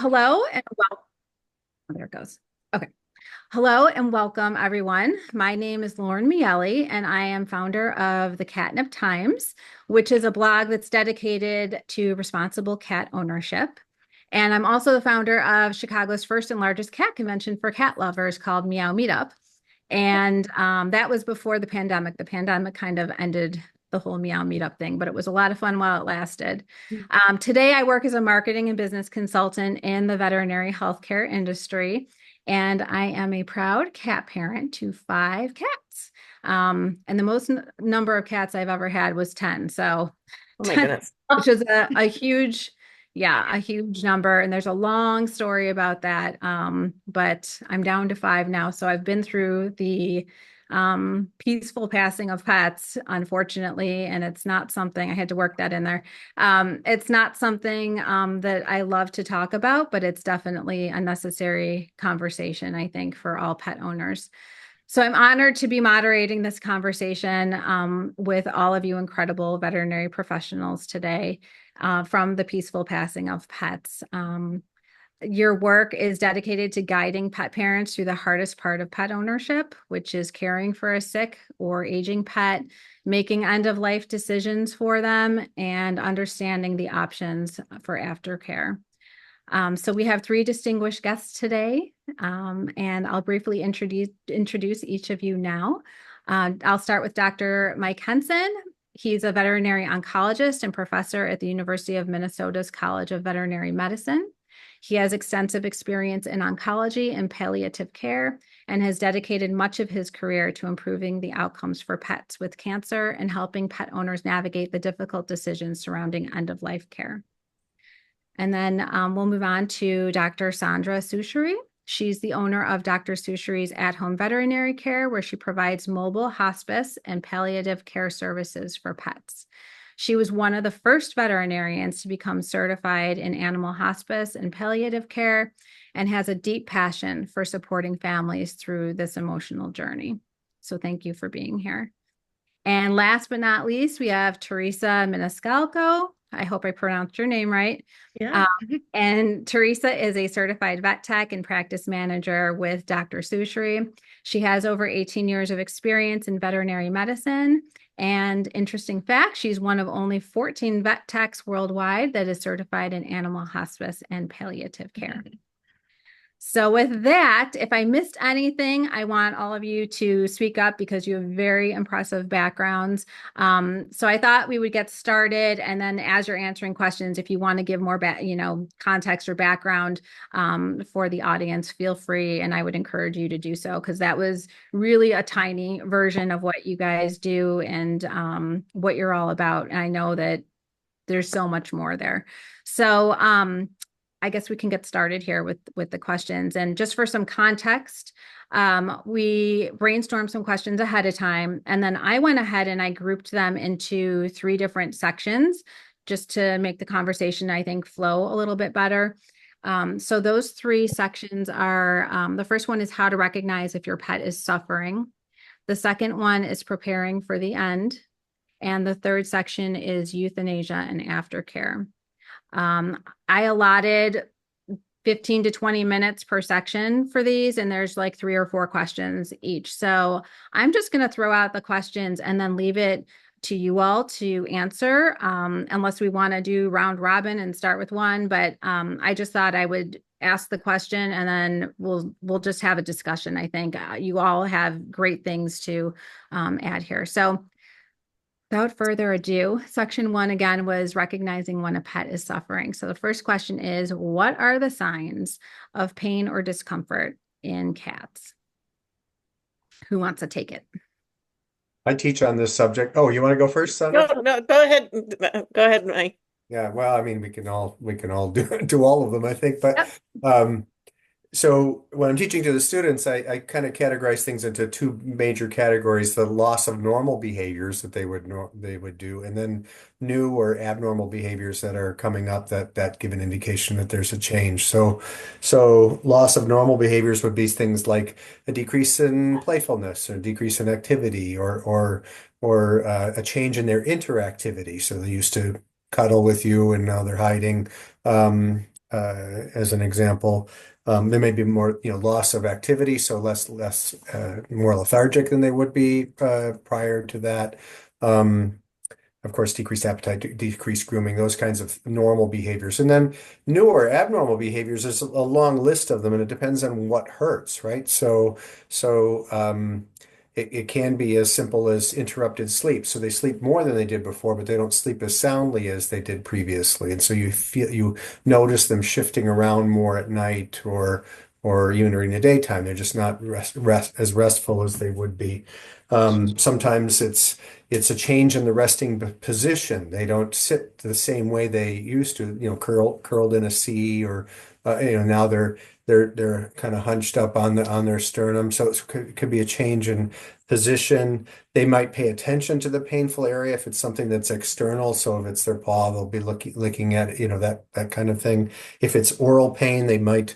Hello and welcome. There it goes. Okay. Hello and welcome, everyone. My name is Lauren Mieli, and I am founder of the Catnip Times, which is a blog that's dedicated to responsible cat ownership. And I'm also the founder of Chicago's first and largest cat convention for cat lovers called Meow Meetup. And that was before the pandemic. The pandemic kind of ended the whole Meow Meetup thing, but it was a lot of fun while it lasted. Today, I work as a marketing and business consultant in the veterinary healthcare industry, and I am a proud cat parent to 5 cats. And the most number of cats I've ever had was 10. So Oh my 10, goodness. which is a huge, yeah, a huge number. And there's a long story about that. But I'm down to 5 now. So I've been through the peaceful passing of pets, unfortunately, and it's not something I had to work that in there. It's not something that I love to talk about, but it's definitely a necessary conversation, I think, for all pet owners. So I'm honored to be moderating this conversation with all of you incredible veterinary professionals today from the peaceful passing of pets. Your work is dedicated to guiding pet parents through the hardest part of pet ownership, which is caring for a sick or aging pet, making end of life decisions for them, and understanding the options for aftercare. So we have 3 distinguished guests today, and I'll briefly introduce each of you now. I'll start with Dr. Mike Henson. He's a veterinary oncologist and professor at the University of Minnesota's College of Veterinary Medicine. He has extensive experience in oncology and palliative care and has dedicated much of his career to improving the outcomes for pets with cancer and helping pet owners navigate the difficult decisions surrounding end-of-life care. And then we'll move on to Dr. Sandra Soucheray. She's the owner of Dr. Soucheray's at-home veterinary care, where she provides mobile hospice and palliative care services for pets. She was one of the first veterinarians to become certified in animal hospice and palliative care and has a deep passion for supporting families through this emotional journey. So thank you for being here. And last but not least, we have Theresa Miniscalco. I hope I pronounced your name right. Yeah. And Theresa is a certified vet tech and practice manager with Dr. Soucheray. She has over 18 years of experience in veterinary medicine. And interesting fact, she's one of only 14 vet techs worldwide that is certified in animal hospice and palliative care. So with that, if I missed anything, I want all of you to speak up because you have very impressive backgrounds. So I thought we would get started, and then as you're answering questions, if you want to give more context or background for the audience, feel free, and I would encourage you to do so because that was really a tiny version of what you guys do and what you're all about. And I know that there's so much more there. So I guess we can get started here with the questions. And just for some context, we brainstormed some questions ahead of time, and then I went ahead and I grouped them into 3 different sections just to make the conversation, I think, flow a little bit better. So those 3 sections are, the first one is how to recognize if your pet is suffering. The second one is preparing for the end. And the third section is euthanasia and aftercare. I allotted 15 to 20 minutes per section for these, and there's like 3 or 4 questions each. So I'm just going to throw out the questions and then leave it to you all to answer, unless we want to do round robin and start with one. But I just thought I would ask the question and then we'll just have a discussion. I think you all have great things to add here. So without further ado, section 1 again was recognizing when a pet is suffering. So the first question is, what are the signs of pain or discomfort in cats? Who wants to take it? I teach on this subject. Oh, you want to go first, No, Sandra? no, go ahead. Go ahead, Mike. Yeah, well, I mean, we can all do all of them, I think. But Yep. so when I'm teaching to the students, I kind of categorize things into 2 major categories: the loss of normal behaviors that they would do, and then new or abnormal behaviors that are coming up that give an indication that there's a change. So loss of normal behaviors would be things like a decrease in playfulness, or decrease in activity, or a change in their interactivity. So they used to cuddle with you and now they're hiding. as an example. There may be more, loss of activity, so more lethargic than they would be prior to that. Um, of course, decreased appetite, decreased grooming, those kinds of normal behaviors. And then newer abnormal behaviors, there's a long list of them, and it depends on what hurts, right? So it can be as simple as interrupted sleep. So they sleep more than they did before, but they don't sleep as soundly as they did previously. And so you notice them shifting around more at night or even during the daytime. They're just not as restful as they would be. Sometimes it's a change in the resting position. They don't sit the same way they used to, curled in a C, or now they're kind of hunched up on their sternum. So it could be a change in position. They might pay attention to the painful area if it's something that's external. So if it's their paw, they'll be licking at it, that kind of thing. If it's oral pain, they might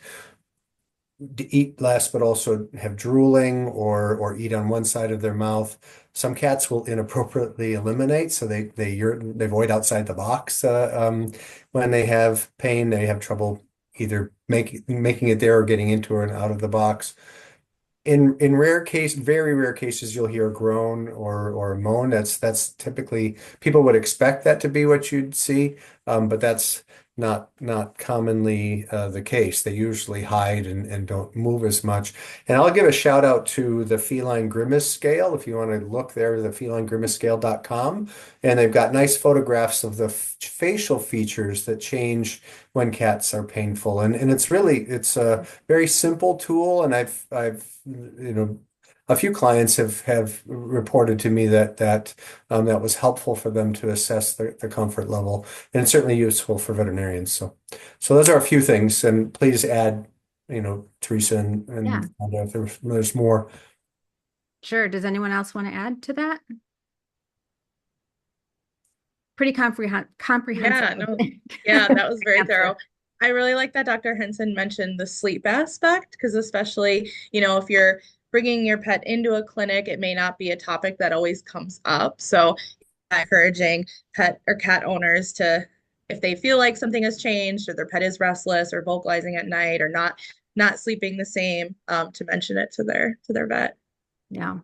eat less, but also have drooling or eat on one side of their mouth. Some cats will inappropriately eliminate, so they void outside the box. When they have pain, they have trouble either making it there or getting into and out of the box. In very rare cases, you'll hear a groan or a moan. That's typically, people would expect that to be what you'd see, but that's not commonly the case. They usually hide and don't move as much. And I'll give a shout out to the Feline Grimace Scale. If you want to look there, the felinegrimacescale.com, and they've got nice photographs of the facial features that change when cats are painful. And it's a very simple tool, and a few clients have reported to me that was helpful for them to assess the comfort level, and it's certainly useful for veterinarians. So those are a few things, and please add, Theresa Yeah, and Sandra, if there's more. sure. Does anyone else want to add to that? Pretty comprehensive Yeah, no, yeah, that was very answer. thorough. I really like that Dr. Henson mentioned the sleep aspect because especially, if you're bringing your pet into a clinic, it may not be a topic that always comes up. So encouraging pet or cat owners to, if they feel like something has changed or their pet is restless or vocalizing at night or not sleeping the same, to mention it to their vet. Yeah,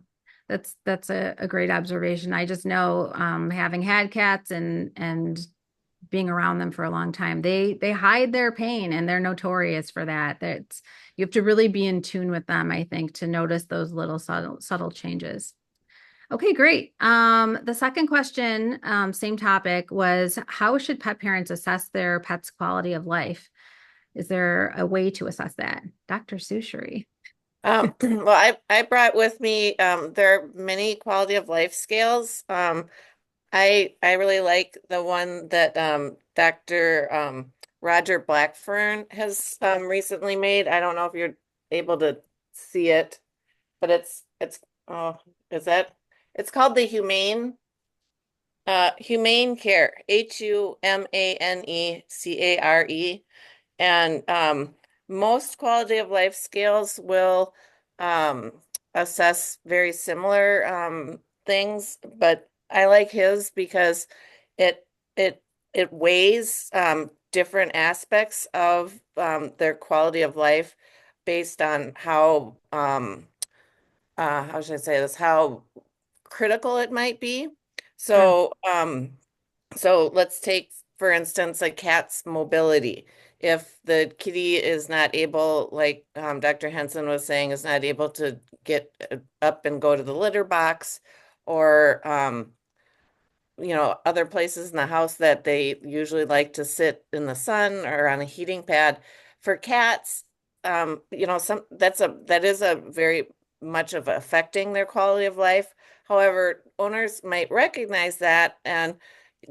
that's a great observation. I just know, having had cats and being around them for a long time, they hide their pain and they're notorious for that. That's You have to really be in tune with them, I think, to notice those little subtle changes. Okay, great. The second question, same topic, was how should pet parents assess their pet's quality of life? Is there a way to assess that? Dr. Soucheray. Well, I brought with me, there are many quality of life scales. I really like the one that Dr. Roger Blackfern has recently made. I don't know if you're able to see it, but it's oh, is that it's called the Humane Care, HUMANECARE. And most quality of life scales will um, assess very similar things, but I like his because it it it weighs different aspects of their quality of life based on how should I say this, how critical it might be. Sure. So let's take, for instance, a cat's mobility. If the kitty is not able, like Dr. Henson was saying, is not able to get up and go to the litter box, or other places in the house that they usually like to sit in the sun or on a heating pad. For cats, that is a very much of affecting their quality of life. However, owners might recognize that and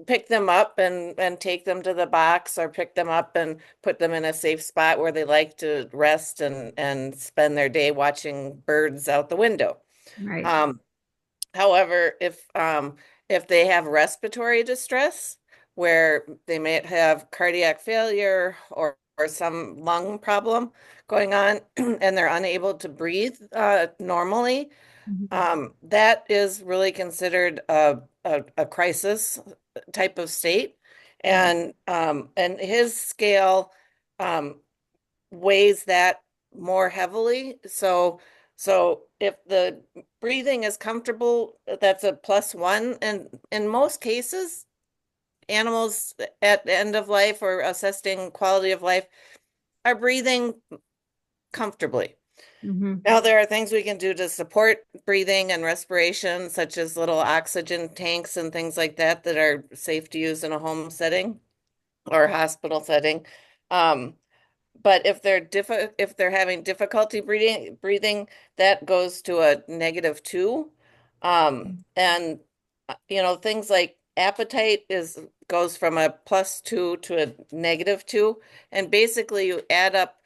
pick them up and take them to the box, or pick them up and put them in a safe spot where they like to rest and spend their day watching birds out the window. Right. Um, However, if they have respiratory distress, where they may have cardiac failure or some lung problem going on, and they're unable to breathe normally, Mhm. that is really considered a crisis type of state. Right. And his scale um, weighs that more heavily. So if the breathing is comfortable, that's a +1. And in most cases, animals at the end of life or assessing quality of life are breathing comfortably. Hmm. Now, there are things we can do to support breathing and respiration, such as little oxygen tanks and things like that that are safe to use in a home setting or hospital setting. Um, but if they're having difficulty breathing, that goes to a -2. And things like appetite is goes from a +2 to a -2. And basically you add up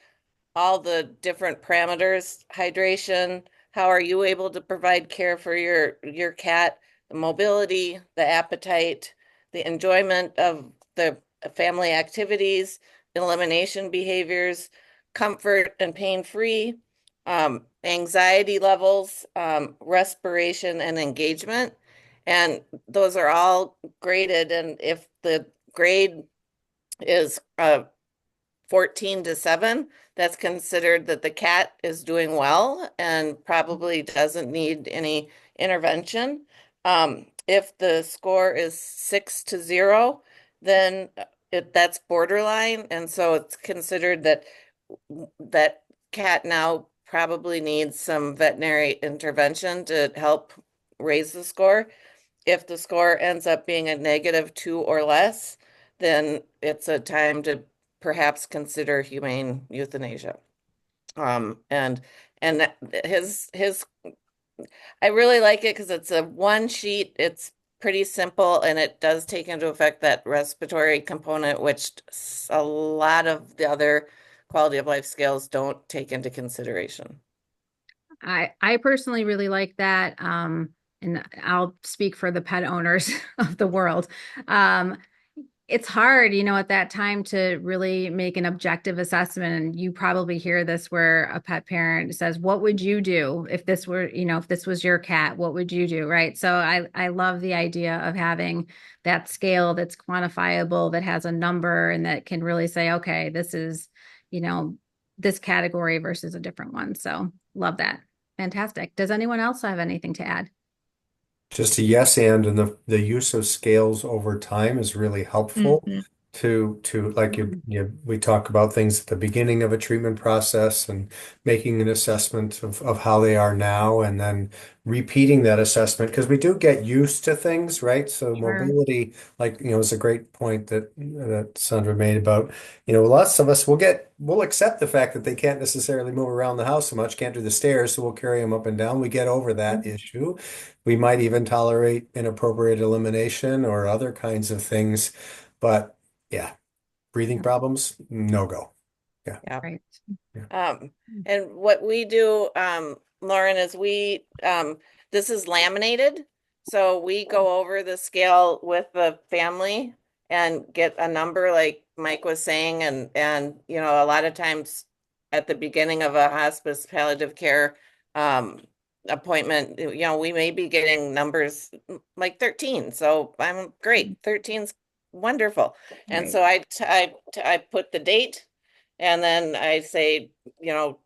all the different parameters, hydration, how are you able to provide care for your cat, the mobility, the appetite, the enjoyment of the family activities, elimination behaviors, comfort and pain-free, anxiety levels, respiration and engagement. And those are all graded. And if the grade is 14 to 7, that's considered that the cat is doing well and probably doesn't need any intervention. If the score is 6 to 0, then that's borderline, and so it's considered that that cat now probably needs some veterinary intervention to help raise the score. If the score ends up being a -2 or less, then it's a time to perhaps consider humane euthanasia. And his I really like it because it's a one sheet. It's pretty simple and it does take into effect that respiratory component, which a lot of the other quality of life scales don't take into consideration. I personally really like that. And I'll speak for the pet owners of the world. Um, it's hard, at that time to really make an objective assessment. And you probably hear this where a pet parent says, "What would you do if this were, if this was your cat? What would you do?" Right. So I love the idea of having that scale that's quantifiable, that has a number, and that can really say, okay, this is, you know, this category versus a different one. So love that. Fantastic. Does anyone else have anything to add? Just a yes and the use of scales over time is really helpful Hmm. to like Mhm. we talk about things at the beginning of a treatment process and making an assessment of how they are now and then repeating that assessment because we do get used to things, right? So Sure. mobility, like is a great point that Sandra made about, lots of us we'll accept the fact that they can't necessarily move around the house so much, can't do the stairs, so we'll carry them up and down. We get over that issue. We might even tolerate inappropriate elimination or other kinds of things. But yeah, breathing Yeah. problems, no go. Yeah. Yeah. Right. Yeah. Um, and what we do, Lauren, is this is laminated. So we go over the scale with the family and get a number like Mike was saying. And a lot of times at the beginning of a hospice palliative care, appointment, we may be getting numbers like 13. So I'm great. 13's wonderful. And Right. so I put the date and then I say,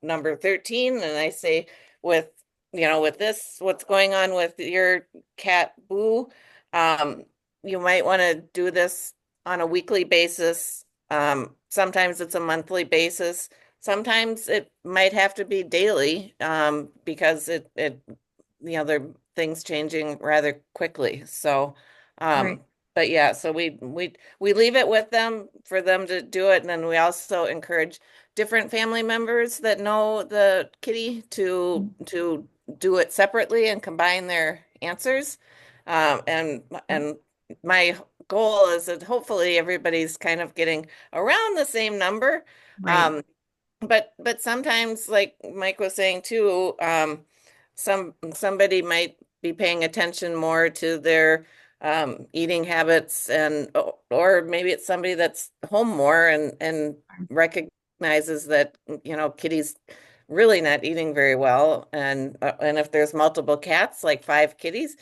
number 13, and I say, with, with this, what's going on with your cat Boo, um, you might want to do this on a weekly basis. Sometimes it's a monthly basis. Sometimes it might have to be daily, because there are things changing rather quickly. So, Right. but yeah, so we leave it with them for them to do it, and then we also encourage different family members that know the kitty to do it separately and combine their answers. Yep. And my goal is that hopefully everybody's kind of getting around the same number. Right. Um, but sometimes, like Mike was saying too, somebody might be paying attention more to their eating habits, or maybe it's somebody that's home more and recognizes that kitty's really not eating very well, and if there's multiple cats, like 5 kitties,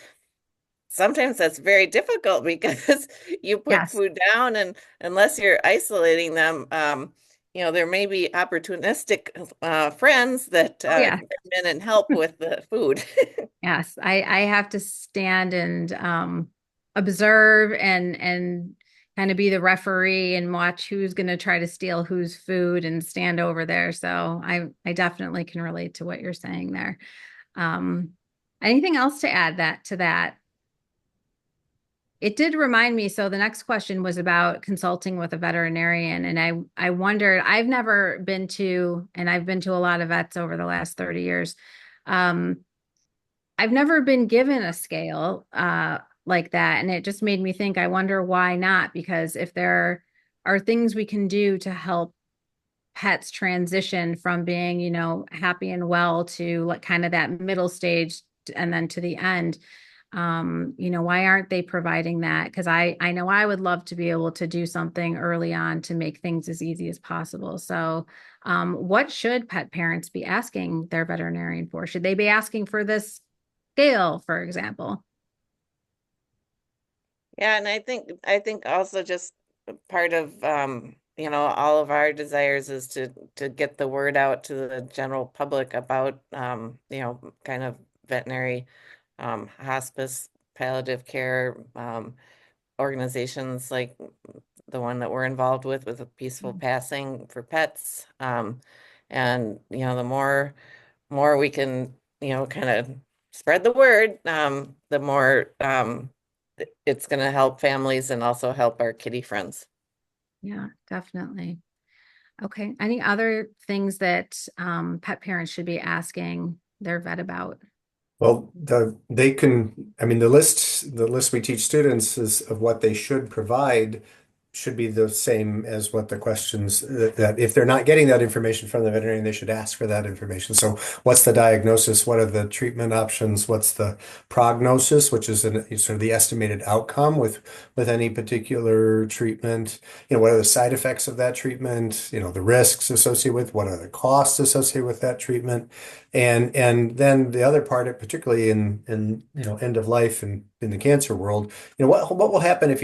sometimes that's very difficult because you put Yes. food down, and unless you're isolating them, there may be opportunistic friends that Oh yeah. come in and help with the food. Yes, I have to stand and observe and kind of be the referee and watch who's going to try to steal whose food and stand over there. So I definitely can relate to what you're saying there. Um, Anything else to add that to that? It did remind me. So the next question was about consulting with a veterinarian, and I wondered. I've never been to, and I've been to a lot of vets over the last 30 years. Um, I've never been given a scale like that. And it just made me think, I wonder why not? Because if there are things we can do to help pets transition from being, happy and well to like kind of that middle stage and then to the end, why aren't they providing that? Because I know I would love to be able to do something early on to make things as easy as possible. So what should pet parents be asking their veterinarian for? Should they be asking for this scale, for example? Yeah, and I think also just part of all of our desires is to get the word out to the general public about kind of veterinary hospice palliative care organizations like the one that we're involved with a peaceful passing for pets. And the more we can, kind of spread the word, the more it's going to help families and also help our kitty friends. Yeah, definitely. Okay. Any other things that pet parents should be asking their vet about? Well, I mean, the list we teach students is of what they should provide should be the same as what the questions that if they're not getting that information from the veterinarian, they should ask for that information. So what's the diagnosis? What are the treatment options? What's the prognosis, which is sort of the estimated outcome with any particular treatment? What are the side effects of that treatment? The risks associated with, what are the costs associated with that treatment? And then the other part, particularly in end of life and in the cancer world, what will happen if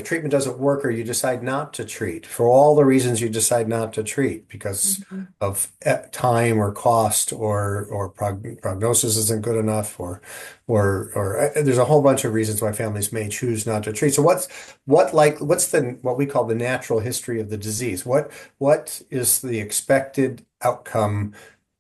treatment doesn't work or you decide not to treat for all the reasons you decide not to treat because Mhm. of time or cost or prognosis isn't good enough or there's a whole bunch of reasons why families may choose not to treat. So what we call the natural history of the disease? What is the expected outcome?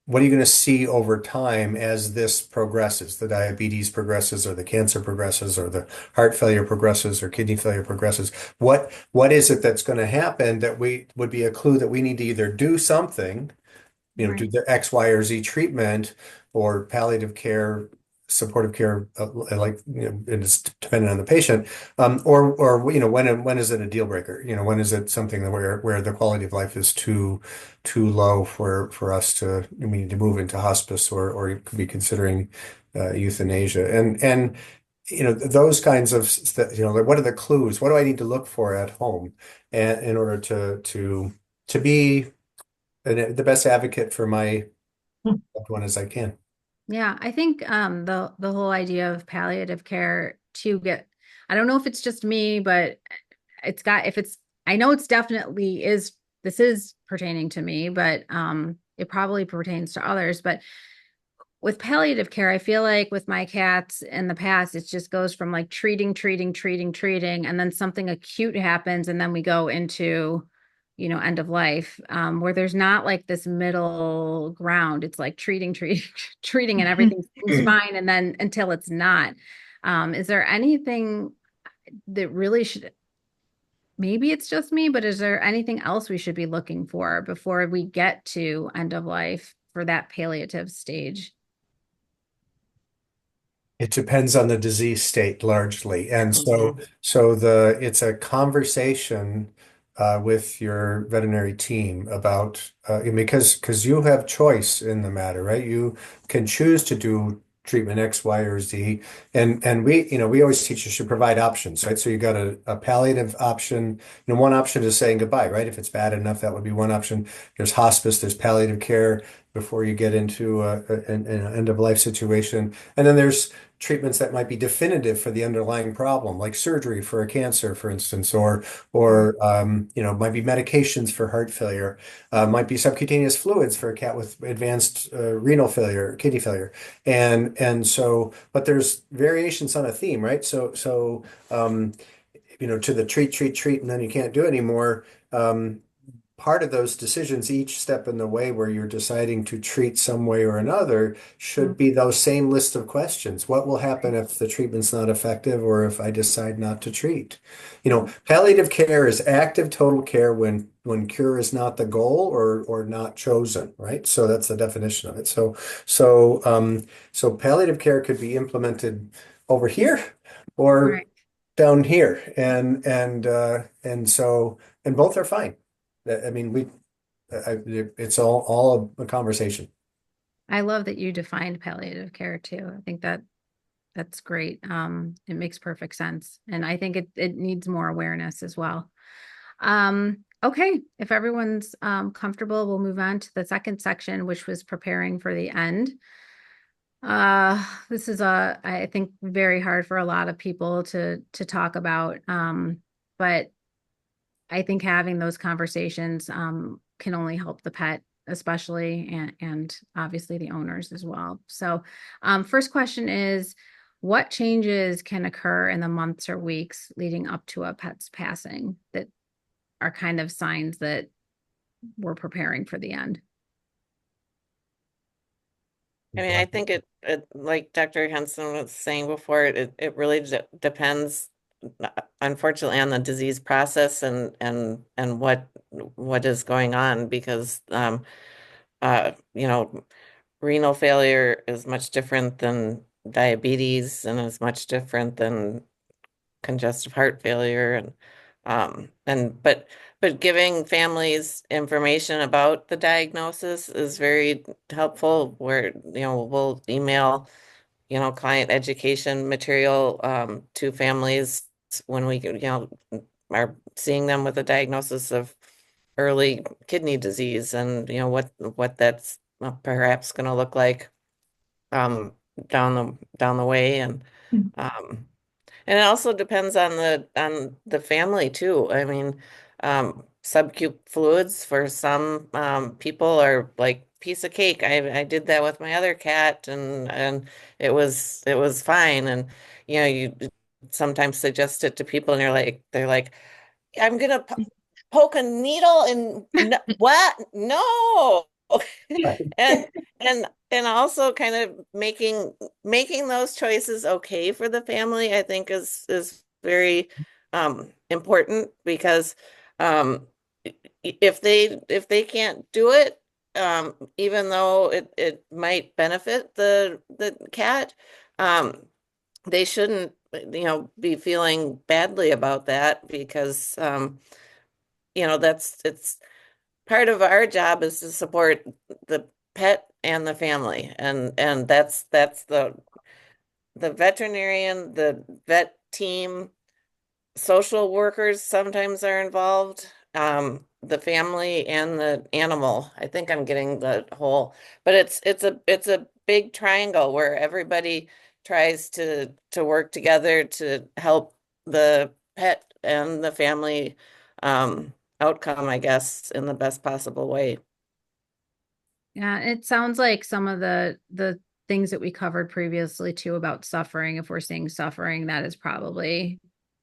What are you going to see over time as this progresses? The diabetes progresses, or the cancer progresses, or the heart failure progresses, or kidney failure progresses. What is it that's going to happen that would be a clue that we need to either do something, do Right. the X, Y, or Z treatment, or palliative care, supportive care, and it's dependent on the patient, or when is it a deal breaker? When is it something that where the quality of life is too low for us we need to move into hospice or you could be considering euthanasia and those kinds of like, what are the clues? What do I need to look for at home and in order to be the best advocate for my loved one as I can? Yeah, I think the whole idea of palliative care to get I don't know if it's just me, but it's got if it's I know it's definitely is this is pertaining to me, but it probably pertains to others. But with palliative care, I feel like with my cats in the past, it just goes from like treating, and then something acute happens, and then we go into, end of life, where there's not like this middle ground. It's like treating, treating, and everything seems fine, and then until it's not. Is there anything that really should, maybe it's just me, but is there anything else we should be looking for before we get to end of life for that palliative stage? It depends on the disease state largely. And so, Mhm. so it's a conversation with your veterinary team about because you have choice in the matter, right? You can choose to do treatment X, Y, or Z. And we always teach you should provide options, right? So you got a palliative option. One option is saying goodbye, right? If it's bad enough, that would be one option. There's hospice, there's palliative care before you get into an end of life situation. And then treatments that might be definitive for the underlying problem, like surgery for a cancer, for instance, or might be medications for heart failure, might be subcutaneous fluids for a cat with advanced renal failure, kidney failure, but there's variations on a theme, right? To the treat, and then you can't do anymore. Part of those decisions, each step in the way where you're deciding to treat some way or another, should be those same list of questions. What will happen if the treatment's not effective or if I decide not to treat? Palliative care is active total care when cure is not the goal or not chosen, right? So that's the definition of it. So palliative care could be implemented over here or Right. down here, and both are fine. I mean, it's all a conversation. I love that you defined palliative care too. I think that's great. It makes perfect sense. And I think it needs more awareness as well. Okay, if everyone's comfortable, we'll move on to the second section, which was preparing for the end. This is I think very hard for a lot of people to talk about. But I think having those conversations can only help the pet, especially, and obviously the owners as well. So first question is, what changes can occur in the months or weeks leading up to a pet's passing that are kind of signs that we're preparing for the end? I mean, I think it like Dr. Henson was saying before, it really depends, unfortunately, on the disease process and what is going on, because you know, renal failure is much different than diabetes and is much different than congestive heart failure, but giving families information about the diagnosis is very helpful, where we'll email client education material to families when we are seeing them with a diagnosis of early kidney disease, and what that's perhaps going to look like um down the way. Um and it also depends on the family too. I mean, subcu fluids for some people are like piece of cake. I did that with my other cat, and it was fine. And you sometimes suggest it to people, and they're like, I'm gonna poke a needle in what? No. And and also kind of making those choices okay for the family, I think is very important, because um if they can't do it, even though it might benefit the cat, um they shouldn't be feeling badly about that, because that's it's part of our job is to support the pet and the family, and that's the veterinarian, the vet team, social workers sometimes are involved, the family and the animal. I think I'm getting the whole, but it's a big triangle where everybody tries to work together to help the pet and the family outcome, I guess, in the best possible way. Yeah, it sounds like some of the things that we covered previously too about suffering. If we're seeing suffering, that is probably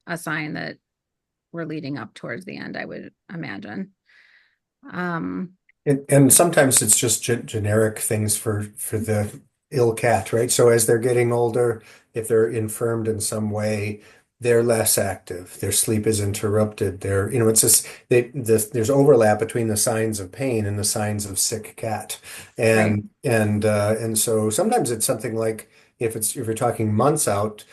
a sign that we're leading up towards the end, I would imagine. Um, And sometimes it's just generic things for the ill cat, right? So as they're getting older, if they're infirmed in some way, they're less active. Their sleep is interrupted. It's just there's overlap between the signs of pain and the signs of sick cat, right. and so sometimes it's something like if you're talking months out,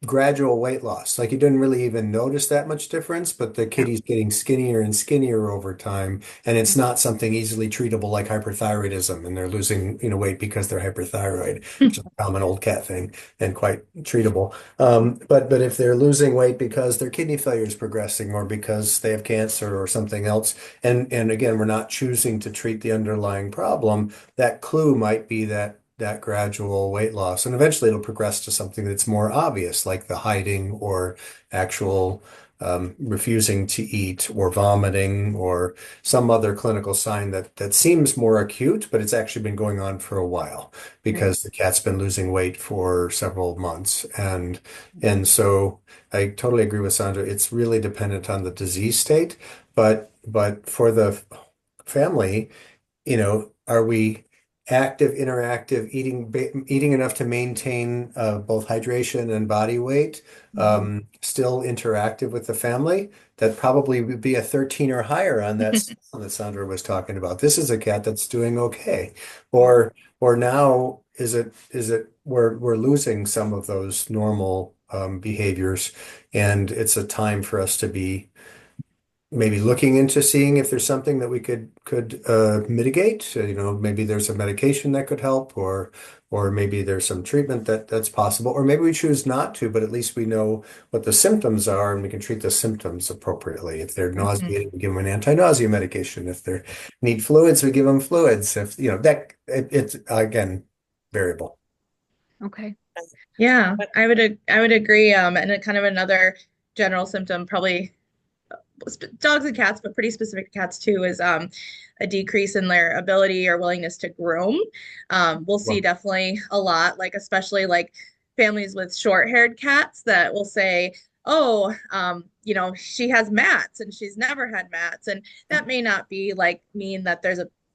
gradual weight loss. Like you didn't really even notice that much difference, but the Yeah. kitty's getting skinnier and skinnier over time. And it's not something easily treatable like hyperthyroidism, and they're losing, weight because they're hyperthyroid, which is a common old cat thing and quite treatable. But if they're losing weight because their kidney failure is progressing or because they have cancer or something else, and again, we're not choosing to treat the underlying problem, that clue might be that that gradual weight loss. And eventually it'll progress to something that's more obvious, like the hiding or actual refusing to eat or vomiting or some other clinical sign that seems more acute, but it's actually been going on for a while Right. because the cat's been losing weight for several months. And so I totally agree with Sandra. It's really dependent on the disease state, but for the family, are we active, interactive, eating enough to maintain both hydration and body weight, Mhm. still interactive with the family? That probably would be a 13 or higher on that scale that Sandra was talking about. This is a cat that's doing okay. Yeah. Or now is it we're losing some of those normal behaviors, and it's a time for us to be maybe looking into seeing if there's something that we could mitigate. Maybe there's a medication that could help, or maybe there's some treatment that's possible, or maybe we choose not to, but at least we know what the symptoms are and we can treat the symptoms appropriately. If they're Mhm. nauseating, we give them an anti-nausea medication. If they need fluids, we give them fluids. If it's again variable. Okay. Yeah, But I would agree. And a kind of another general symptom, probably dogs and cats, but pretty specific to cats too, is a decrease in their ability or willingness to groom. We'll see Well, definitely a lot, like especially like families with short-haired cats that will say, "Oh, she has mats and she's never had mats," and that may not be like mean that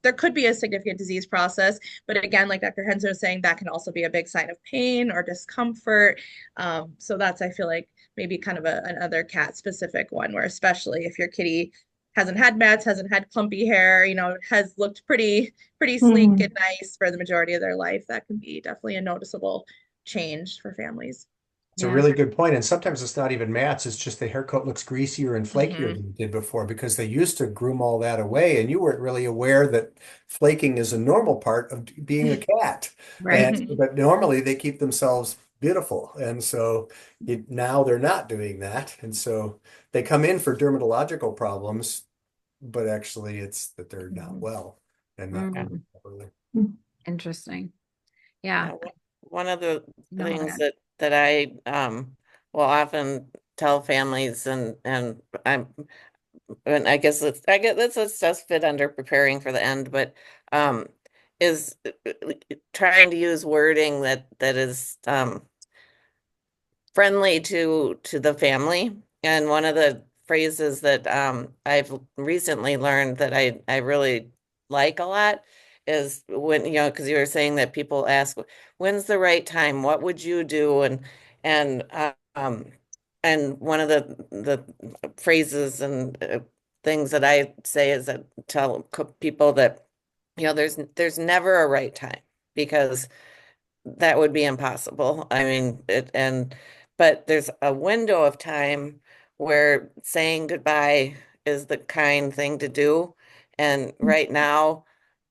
there could be a significant disease process, but again, like Dr. Henson was saying, that can also be a big sign of pain or discomfort. So that's, I feel like, maybe kind of another cat specific one where especially if your kitty hasn't had mats, hasn't had clumpy hair, has looked pretty sleek Mhm. and nice for the majority of their life, that can be definitely a noticeable change for families. it's a Yeah. really good point. And sometimes it's not even mats, it's just the haircut looks greasier and flakier Hmm. than it did before because they used to groom all that away and you weren't really aware that flaking is a normal part of being a cat. And Right. Hmm. but normally they keep themselves beautiful. And so now they're not doing that. And so they come in for dermatological problems, but actually it's that they're not Mhm. well and not yeah, grooming Mhm. properly. Interesting. Yeah. yeah, one of the Go things ahead. that I will often tell families, and I guess let's just fit under preparing for the end, but um is trying to use wording that is friendly to the family. And one of the phrases that I've recently learned that I really like a lot is when, because you were saying that people ask, when's the right time? What would you do? And one of the phrases and things that I say is that tell people that, there's never a right time because that would be impossible. I mean, but there's a window of time where saying goodbye is the kind thing to do. And right now,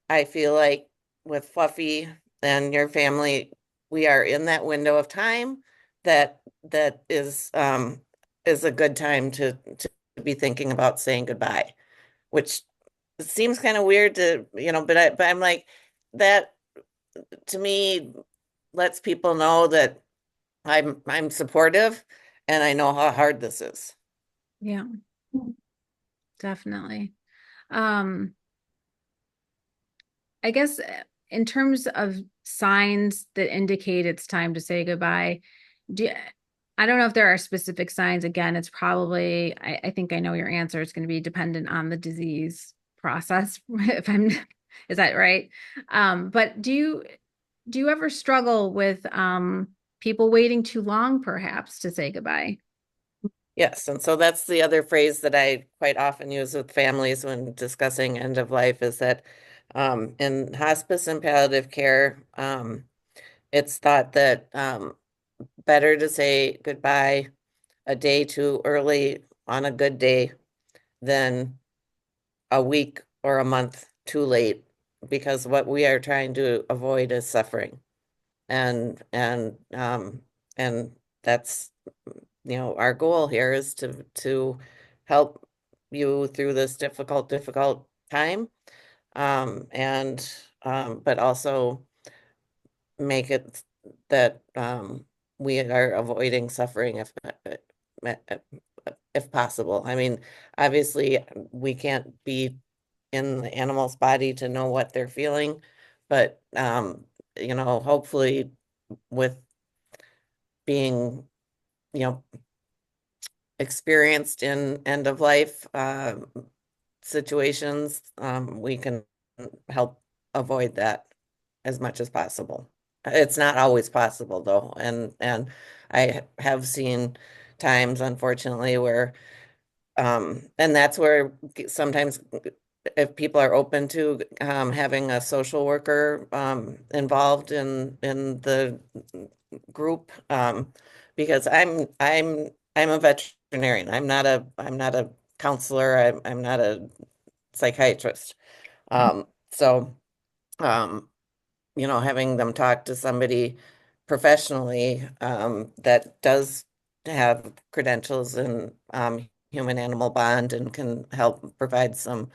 I feel like with Fluffy and your family, we are in that window of time that is a good time to be thinking about saying goodbye, which seems kind of weird but I'm like that to me lets people know that I'm supportive and I know how hard this is. Yeah, definitely. Um, I guess in terms of signs that indicate it's time to say goodbye, do I don't know if there are specific signs. Again, it's probably, I think I know your answer. It's going to be dependent on the disease process. If I'm, is that right? But do you ever struggle with people waiting too long, perhaps, to say goodbye? Yes, and so that's the other phrase that I quite often use with families when discussing end of life is that in hospice and palliative care, it's thought that better to say goodbye a day too early on a good day than a week or a month too late, because what we are trying to avoid is suffering. And that's our goal here is to help you through this difficult time. And but also make it that we are avoiding suffering if possible. I mean, obviously, we can't be in the animal's body to know what they're feeling, but hopefully with being, you know, experienced in end of life situations, we can help avoid that as much as possible. It's not always possible though, and I have seen times, unfortunately, where and that's where sometimes if people are open to having a social worker involved in the group, because I'm a veterinarian. I'm not a counselor. I'm not a psychiatrist. So having them talk to somebody professionally that does have credentials in human animal bond and can help provide some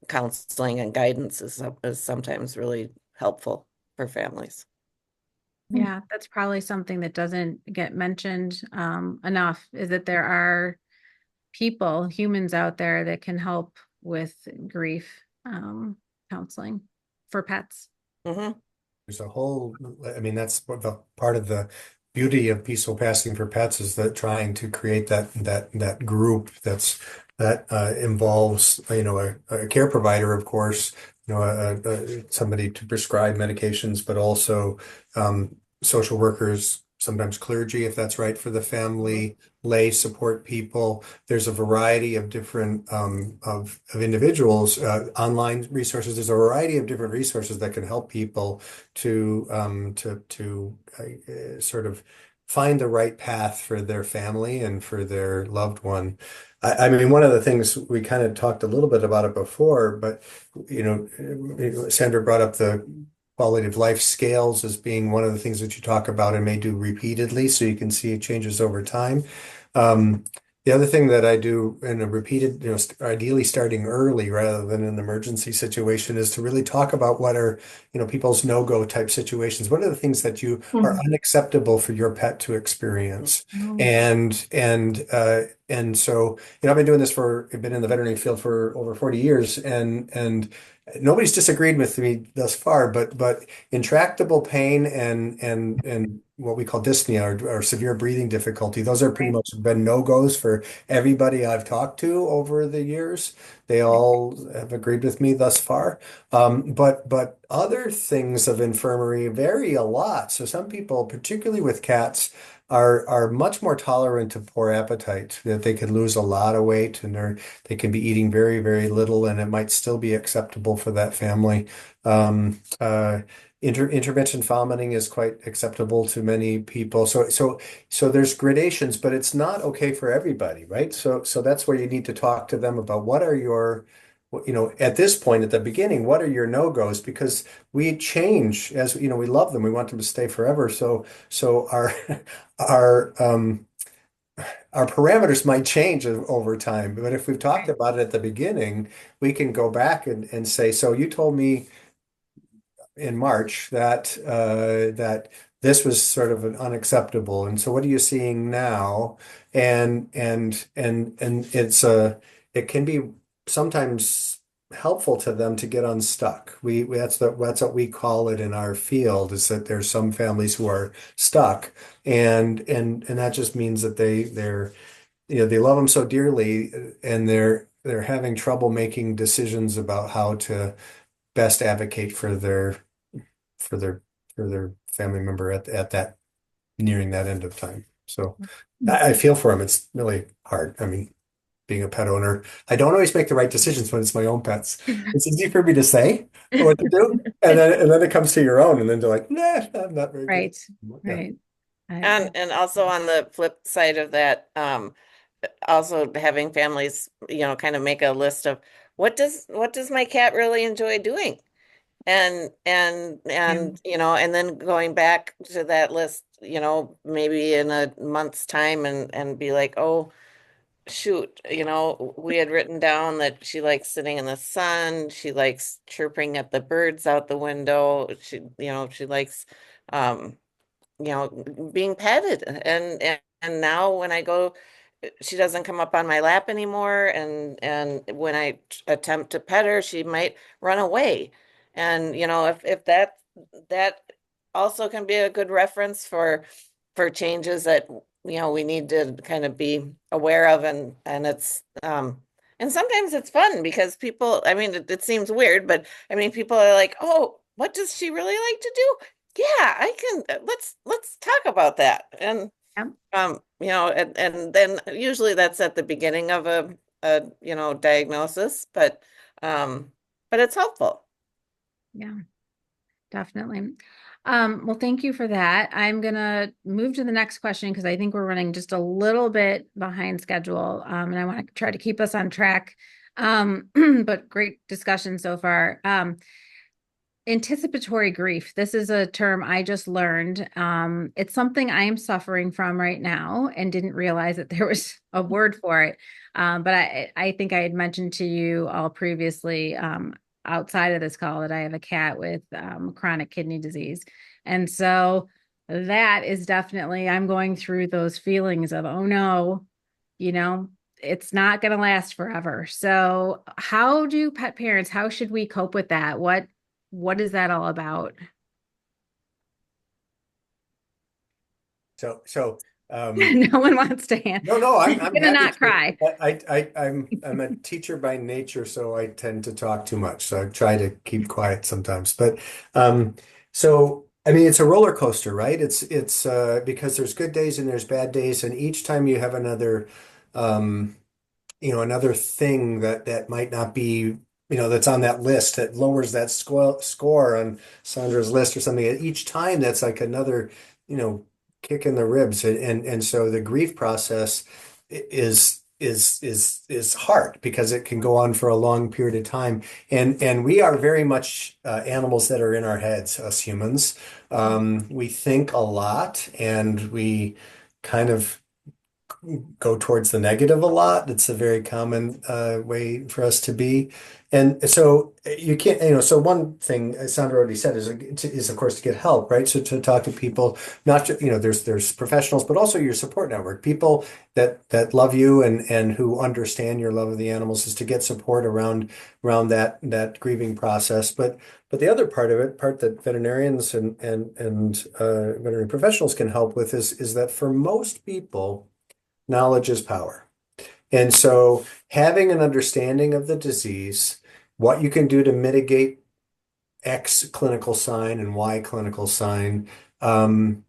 counseling and guidance is sometimes really helpful for families. Yeah, that's probably something that doesn't get mentioned enough, is that there are people, humans out there that can help with grief counseling for pets. Hmm. There's a whole, I mean, that's what the part of the beauty of peaceful passing for pets is that trying to create that group that involves, a care provider, of course, somebody to prescribe medications, but also social workers, sometimes clergy, if that's right for the family, lay support people. There's a variety of different of individuals, online resources. There's a variety of different resources that can help people to sort of find the right path for their family and for their loved one. I mean, one of the things we kind of talked a little bit about it before, but Sandra brought up the quality of life scales as being one of the things that you talk about and may do repeatedly, so you can see changes over time. Um, the other thing that I do in a repeated, ideally starting early rather than an emergency situation, is to really talk about what are, people's no-go type situations. What are the things that you are unacceptable for your pet to experience? Oh. And so, I've been in the veterinary field for over 40 years, and nobody's disagreed with me thus far, but intractable pain and what we call dyspnea or severe breathing difficulty, those are pretty much been no-goes for everybody I've talked to over the years. They all have agreed with me thus far. But other things of infirmary vary a lot. So some people, particularly with cats, are much more tolerant to poor appetite, that they can lose a lot of weight and they can be eating very, very little, and it might still be acceptable for that family. Intermittent vomiting is quite acceptable to many people. So there's gradations, but it's not okay for everybody, right? So that's where you need to talk to them about what are your, at this point at the beginning, what are your no-goes? Because we change as, we love them. We want them to stay forever. So our our our parameters might change over time. But if we've talked about it at the beginning, we can go back and say, so you told me in March that this was sort of an unacceptable. And so what are you seeing now? And it can be sometimes helpful to them to get unstuck. That's what we call it in our field, is that there's some families who are stuck, and that just means that they love them so dearly, and they're having trouble making decisions about how to best advocate for their for their family member at that nearing that end of time. So I feel for them. It's really hard. I mean, being a pet owner, I don't always make the right decisions when it's my own pets. It's easy for me to say what to do, and then it comes to your own, and then they're like, nah, I'm not very good. Right, Yeah. right. And also on the flip side of that, also having families, kind of make a list of what does my cat really enjoy doing? And then going back to that list, maybe in a month's time and be like, oh, shoot, we had written down that she likes sitting in the sun. She likes chirping at the birds out the window. She likes, um, being petted. And now when I go, she doesn't come up on my lap anymore. And when I attempt to pet her, she might run away. And, if that also can be a good reference for changes that we need to kind of be aware of, and sometimes it's fun because people, I mean, it seems weird, but I mean, people are like, oh, what does she really like to do? Yeah, I can, let's talk about that. And Yeah. and then usually that's at the beginning of a diagnosis, but it's helpful. Yeah, definitely. Well, thank you for that. I'm gonna move to the next question because I think we're running just a little bit behind schedule. And I want to try to keep us on track. But great discussion so far. Anticipatory grief. This is a term I just learned. It's something I'm suffering from right now and didn't realize that there was a word for it. But I think I had mentioned to you all previously, outside of this call, that I have a cat with chronic kidney disease. And so that is definitely, I'm going through those feelings of, oh no, you know, it's not going to last forever. So how do pet parents, how should we cope with that? What is that all about? So No one wants to hand. no, I'm I'm gonna happy not to. cry. I'm a teacher by nature, so I tend to talk too much. So I try to keep quiet sometimes. But so I mean, it's a roller coaster, right? It's because there's good days and there's bad days, and each time you have um, another thing that might not be, that's on that list that lowers that score on Sandra's list or something. Each time that's like another, kick in the ribs. And so the grief process is hard because it can go on for a long period of time. And we are very much animals that are in our heads, us humans. We think a lot and we kind of go towards the negative a lot. It's a very common way for us to be. And so you can't, so one thing Sandra already said is of course to get help, right? So to talk to people, not just, there's professionals, but also your support network, people that love you and who understand your love of the animals, is to get support around that grieving process. But the other part that veterinarians and veterinary professionals can help with is that for most people, knowledge is power. And so having an understanding of the disease, what you can do to mitigate X clinical sign and Y clinical sign, um,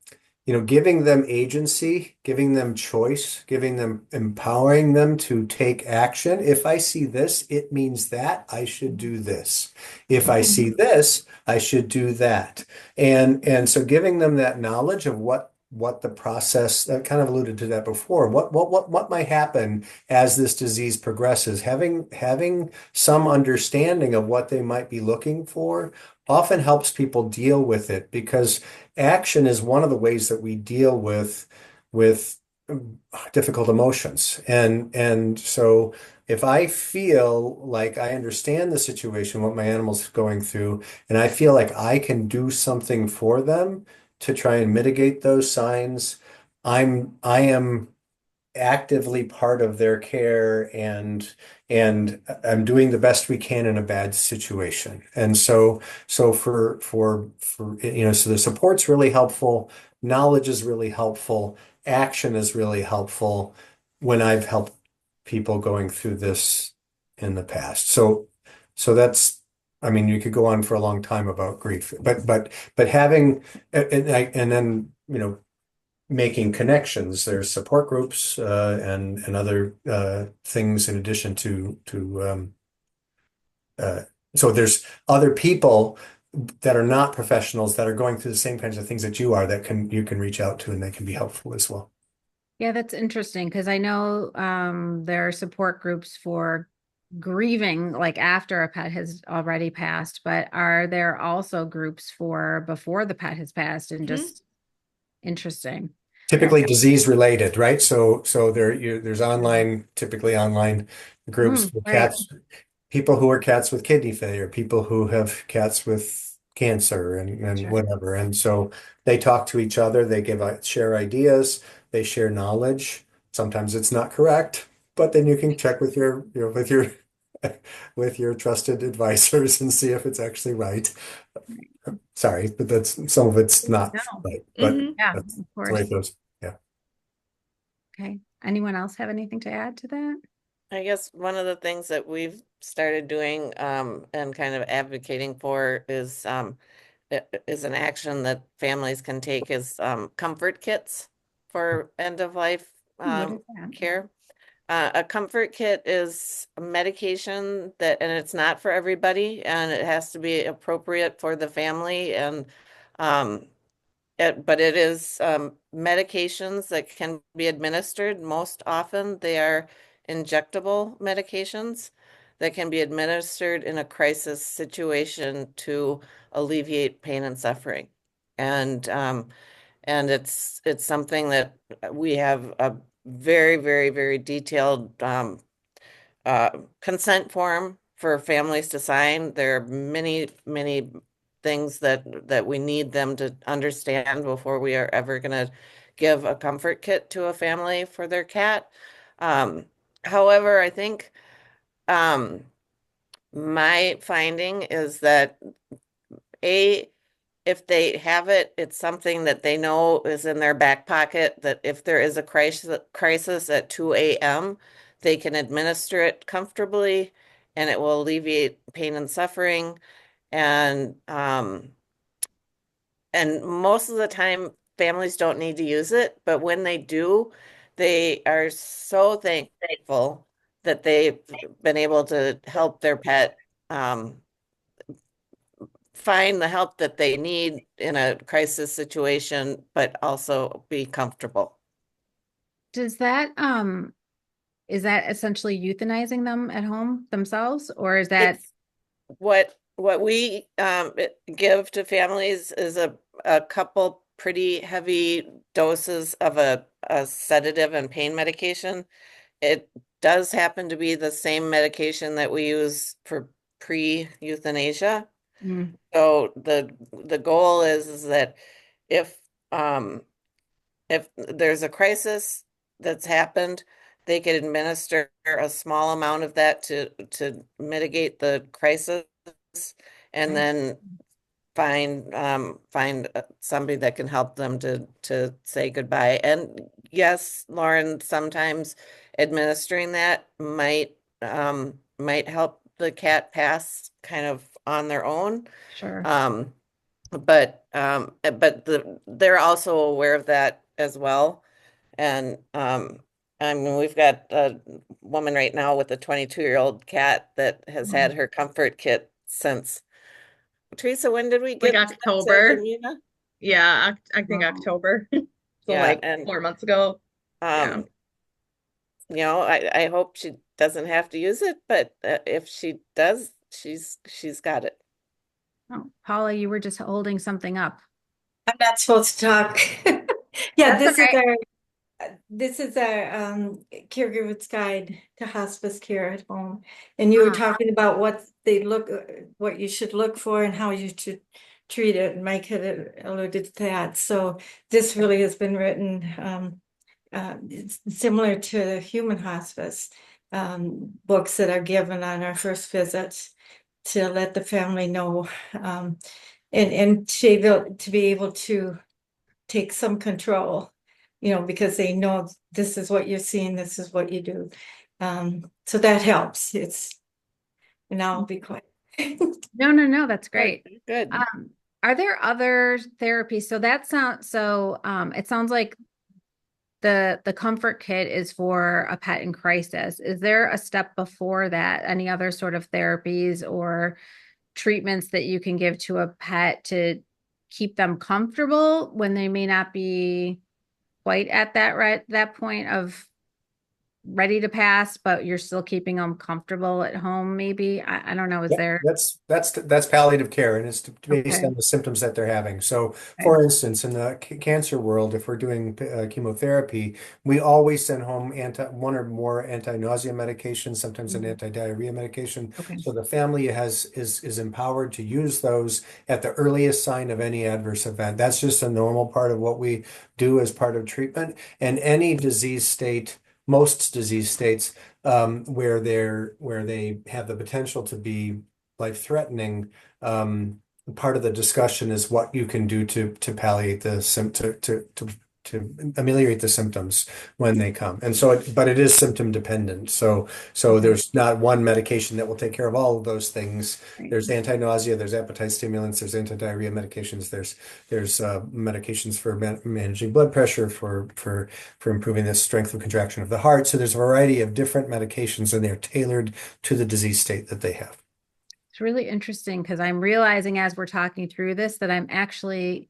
giving them agency, giving them choice, empowering them to take action. If I see this, it means that I should do this. If I see this, I should do that. And so giving them that knowledge of what the process, I kind of alluded to that before, what might happen as this disease progresses, having some understanding of what they might be looking for often helps people deal with it, because action is one of the ways that we deal with difficult emotions. And so if I feel like I understand the situation, what my animal's going through, and I feel like I can do something for them to try and mitigate those signs, I am actively part of their care, and I'm doing the best we can in a bad situation. And so so the support's really helpful, knowledge is really helpful, action is really helpful when I've helped people going through this in the past. So that's, I mean, you could go on for a long time about grief, but having and then making connections. There's support groups and other things in addition to so there's other people that are not professionals that are going through the same kinds of things that you are, that you can reach out to, and they can be helpful as well. Yeah, that's interesting because I know there are support groups for grieving like after a pet has already passed, but are there also groups for before the pet has passed? And Mhm. just interesting. typically disease related, right? So there's typically online groups for Right. cats, people who are cats with kidney failure, people who have cats with cancer and Sure. whatever. And so they talk to each other, they share ideas, they share knowledge. Sometimes it's not correct, but then you can check with your with your trusted advisors and see if it's actually right. Sorry, but that's some of it's not No. right, but Hmm. Yeah, that's of the way course. it goes. Yeah. Okay. Anyone else have anything to add to that? I guess one of the things that we've started doing and kind of advocating for is an action that families can take is comfort kits for end of life What is that? care. A comfort kit is a medication and it's not for everybody, and it has to be appropriate for the family. And um, but it is medications that can be administered. Most often, they are injectable medications that can be administered in a crisis situation to alleviate pain and suffering. And it's something that we have a very, very, very detailed uh, consent form for families to sign. There are many, many things that we need them to understand before we are ever going to give a comfort kit to a family for their cat. Um, However, I think um, my finding is that a if they have it, it's something that they know is in their back pocket, that if there is a crisis at 2 a.m., they can administer it comfortably and it will alleviate pain and suffering. And and most of the time families don't need to use it, but when they do, they are so thankful that they've been able to help their pet find the help that they need in a crisis situation, but also be comfortable. Does that is that essentially euthanizing them at home themselves, or is that It's what we give to families is a couple pretty heavy doses of a sedative and pain medication. It does happen to be the same medication that we use for pre-euthanasia. mm, So the goal is that if um if there's a crisis that's happened, they could administer a small amount of that to mitigate the crisis, and okay, then find somebody that can help them to say goodbye. And yes, Lauren, sometimes administering that might help the cat pass kind of on their own. sure. Um, but they're also aware of that as well. And I mean, we've got a woman right now with a 22-year-old cat that has Mm. had her comfort kit since Teresa, when did we Like get to October. Bermuda? Yeah, I think Wow. October. So Yeah, like and 4 months ago. Yeah. um, I hope she doesn't have to use it, but if she does, she's got it. Oh, Paula, you were just holding something up. I'm not supposed to talk. Yeah, That's okay. this is our caregiver's guide to hospice care at home. And you were Ah, talking about what you should look for and how you should treat it. And Mike had alluded to that. So this really has been written it's similar to human hospice books that are given on our first visits to let the family know and to be able to take some control, because they know this is what you're seeing, this is what you do. So that helps. And I'll be quiet. no, that's Good, great. good. Are there other therapies? So that sounds so it sounds like the comfort kit is for a pet in crisis. Is there a step before that? Any other sort of therapies or treatments that you can give to a pet to keep them comfortable when they may not be quite at that point of ready to pass, but you're still keeping them comfortable at home, maybe. I don't know. Is Yep, there? that's palliative care, and it's based Okay. on the symptoms that they're having. So, Okay. for instance, in the cancer world, if we're doing chemotherapy, we always send home one or more anti-nausea medications, sometimes an anti-diarrhea medication. Okay. So the family is empowered to use those at the earliest sign of any adverse event. That's just a normal part of what we do as part of treatment. And any disease state, most disease states where they have the potential to be life-threatening. Part of the discussion is what you can do to palliate the to ameliorate the symptoms when they come. And so but it is symptom dependent. So Okay. there's not one medication that will take care of all of those things. Right. There's anti-nausea, there's appetite stimulants, there's anti-diarrhea medications, there's medications for managing blood pressure, for improving the strength of contraction of the heart. So there's a variety of different medications, and they're tailored to the disease state that they have. It's really interesting because I'm realizing as we're talking through this that I'm actually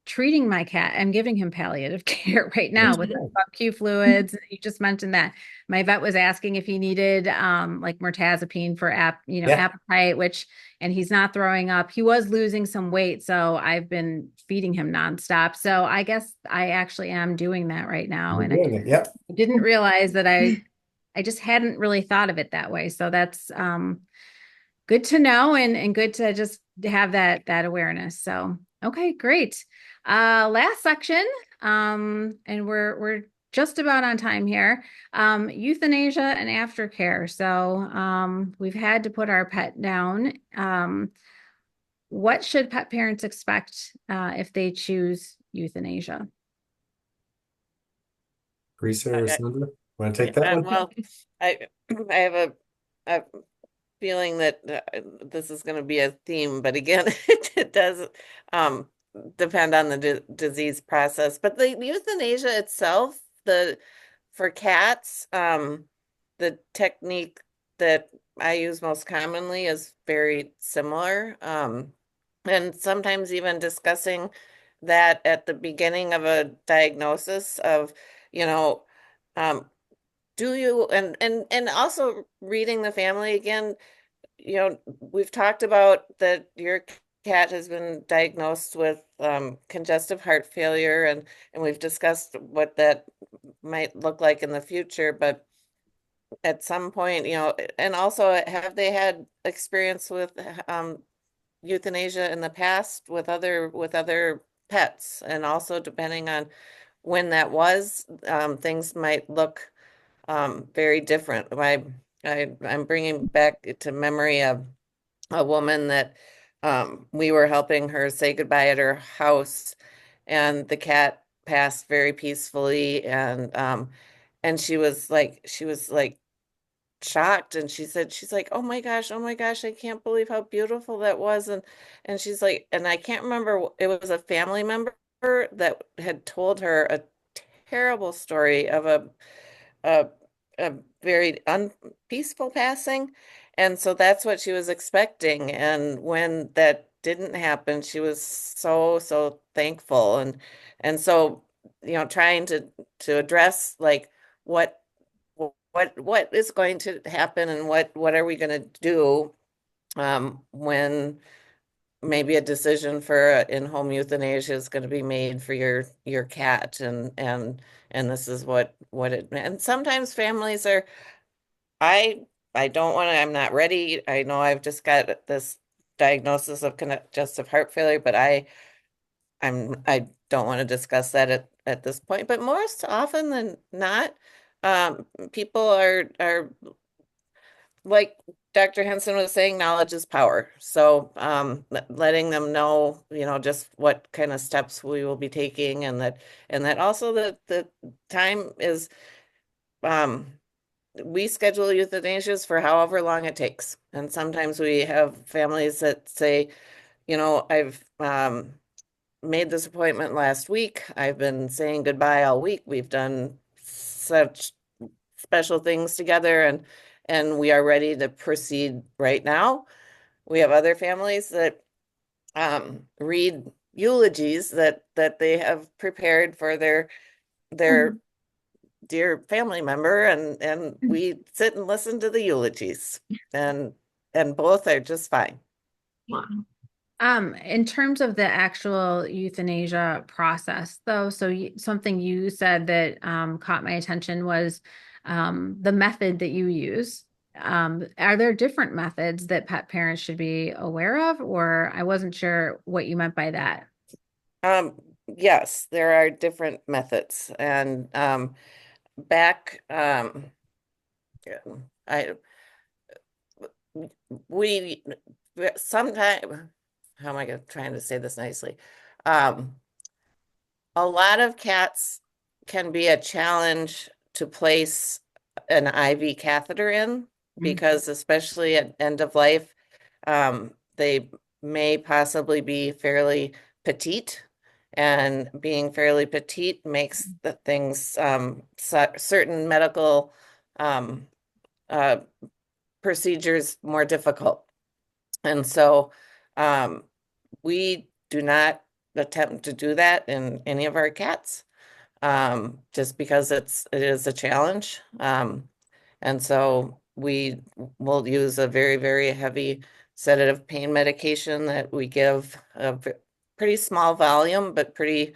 treating my cat. I'm giving him palliative care right now with Okay. sub-Q fluids. You just mentioned that. My vet was asking if he needed like mirtazapine for Yeah. appetite, and he's not throwing up. He was losing some weight, so I've been feeding him nonstop. So I guess I actually am doing that right now. You're And I doing it. Yep. didn't realize that I just hadn't really thought of it that way. So that's good to know and good to just have that awareness. So okay, great. Last section, and we're just about on time here. Euthanasia and aftercare. So we've had to put our pet down. What should pet parents expect if they choose euthanasia? Theresa or Okay. Sandra, want to take that one? Well, I I have a feeling that this is going to be a theme, but again, it does um, depend on the disease process. But the euthanasia itself, the for cats, the technique that I use most commonly is very similar. And sometimes even discussing that at the beginning of a diagnosis of, you know, um, do you and also reading the family again, we've talked about that your cat has been diagnosed with congestive heart failure, and we've discussed what that might look like in the future. But at some point, and also have they had experience with euthanasia in the past with other pets? And also depending on when that was, things might look very different. I'm bringing back to memory a woman that we were helping her say goodbye at her house, and the cat passed very peacefully, and she was like shocked, and she's like, oh my gosh, I can't believe how beautiful that was. And she's like, and I can't remember, it was a family member that had told her a terrible story of a a very unpeaceful passing. And so that's what she was expecting. And when that didn't happen, she was so thankful. And so, trying to address like what what is going to happen, and what are we going to do when maybe a decision for in-home euthanasia is going to be made for your cat, and this is what it meant. And sometimes families are, I don't want to, I'm not ready. I know I've just got this diagnosis of congestive heart failure, but I don't want to discuss that at this point. But most often than not, people are like Dr. Henson was saying, knowledge is power. So letting them know, just what kind of steps we will be taking, and that also the time is, um, we schedule euthanasias for however long it takes. And sometimes we have families that say, I've made this appointment last week. I've been saying goodbye all week. We've done such special things together, and we are ready to proceed right now. We have other families that read eulogies that they have prepared for their dear family member, and we sit and listen to the eulogies, and both are just fine. Wow. In terms of the actual euthanasia process, though, so something you said that caught my attention was the method that you use. Are there different methods that pet parents should be aware of, or I wasn't sure what you meant by that? Yes, there are different methods, and back I we sometimes, how am I trying to say this nicely? A lot of cats can be a challenge to place an IV catheter in because especially at end of life, they may possibly be fairly petite, and being fairly petite makes the things certain medical uh, procedures more difficult. And so we do not attempt to do that in any of our cats, just because it is a challenge. And so we will use a very, very heavy sedative pain medication that we give a pretty small volume, but pretty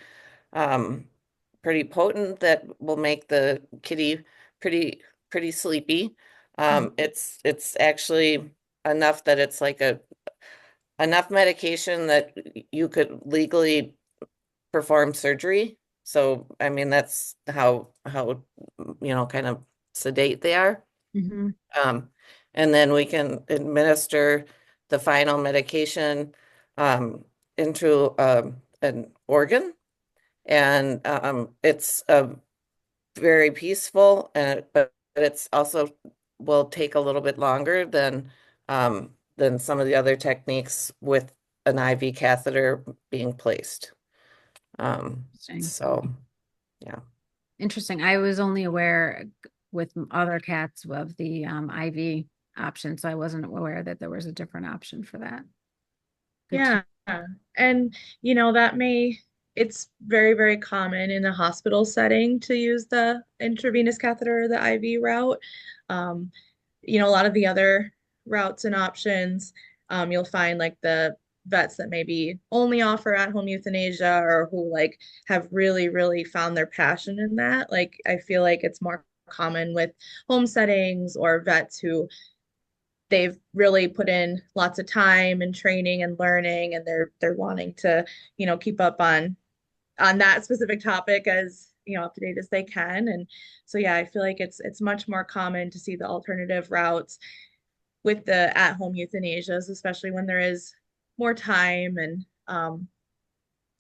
potent, that will make the kitty pretty sleepy. It's actually enough that it's like enough medication that you could legally perform surgery. So, I mean, that's how kind of sedate they are. Mm-hmm. And then we can administer the final medication into an organ, and it's very peaceful, but it's also will take a little bit longer than some of the other techniques with an IV catheter being placed. Interesting. So yeah. Interesting. I was only aware with other cats of the IV option, so I wasn't aware that there was a different option for that. Good to- Yeah. And, it's very, very common in the hospital setting to use the intravenous catheter or the IV route. Um, a lot of the other routes and options, you'll find like the vets that maybe only offer at-home euthanasia, or who like have really, really found their passion in that. Like, I feel like it's more common with home settings or vets who they've really put in lots of time and training and learning, and they're wanting to, keep up on that specific topic as, up to date as they can. And so yeah, I feel like it's much more common to see the alternative routes with the at-home euthanasias, especially when there is more time, and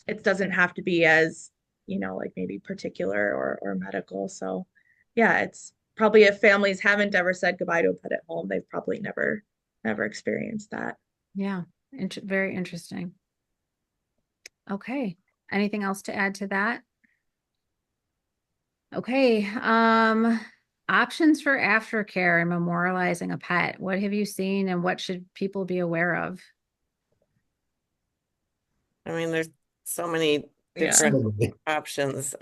it doesn't have to be as, like maybe particular or medical. So yeah, it's probably, if families haven't ever said goodbye to a pet at home, they've probably never experienced that. Yeah, very interesting. Okay. Anything else to add to that? Okay. Options for aftercare and memorializing a pet. What have you seen, and what should people be aware of? I mean, there's so many Yeah. different options.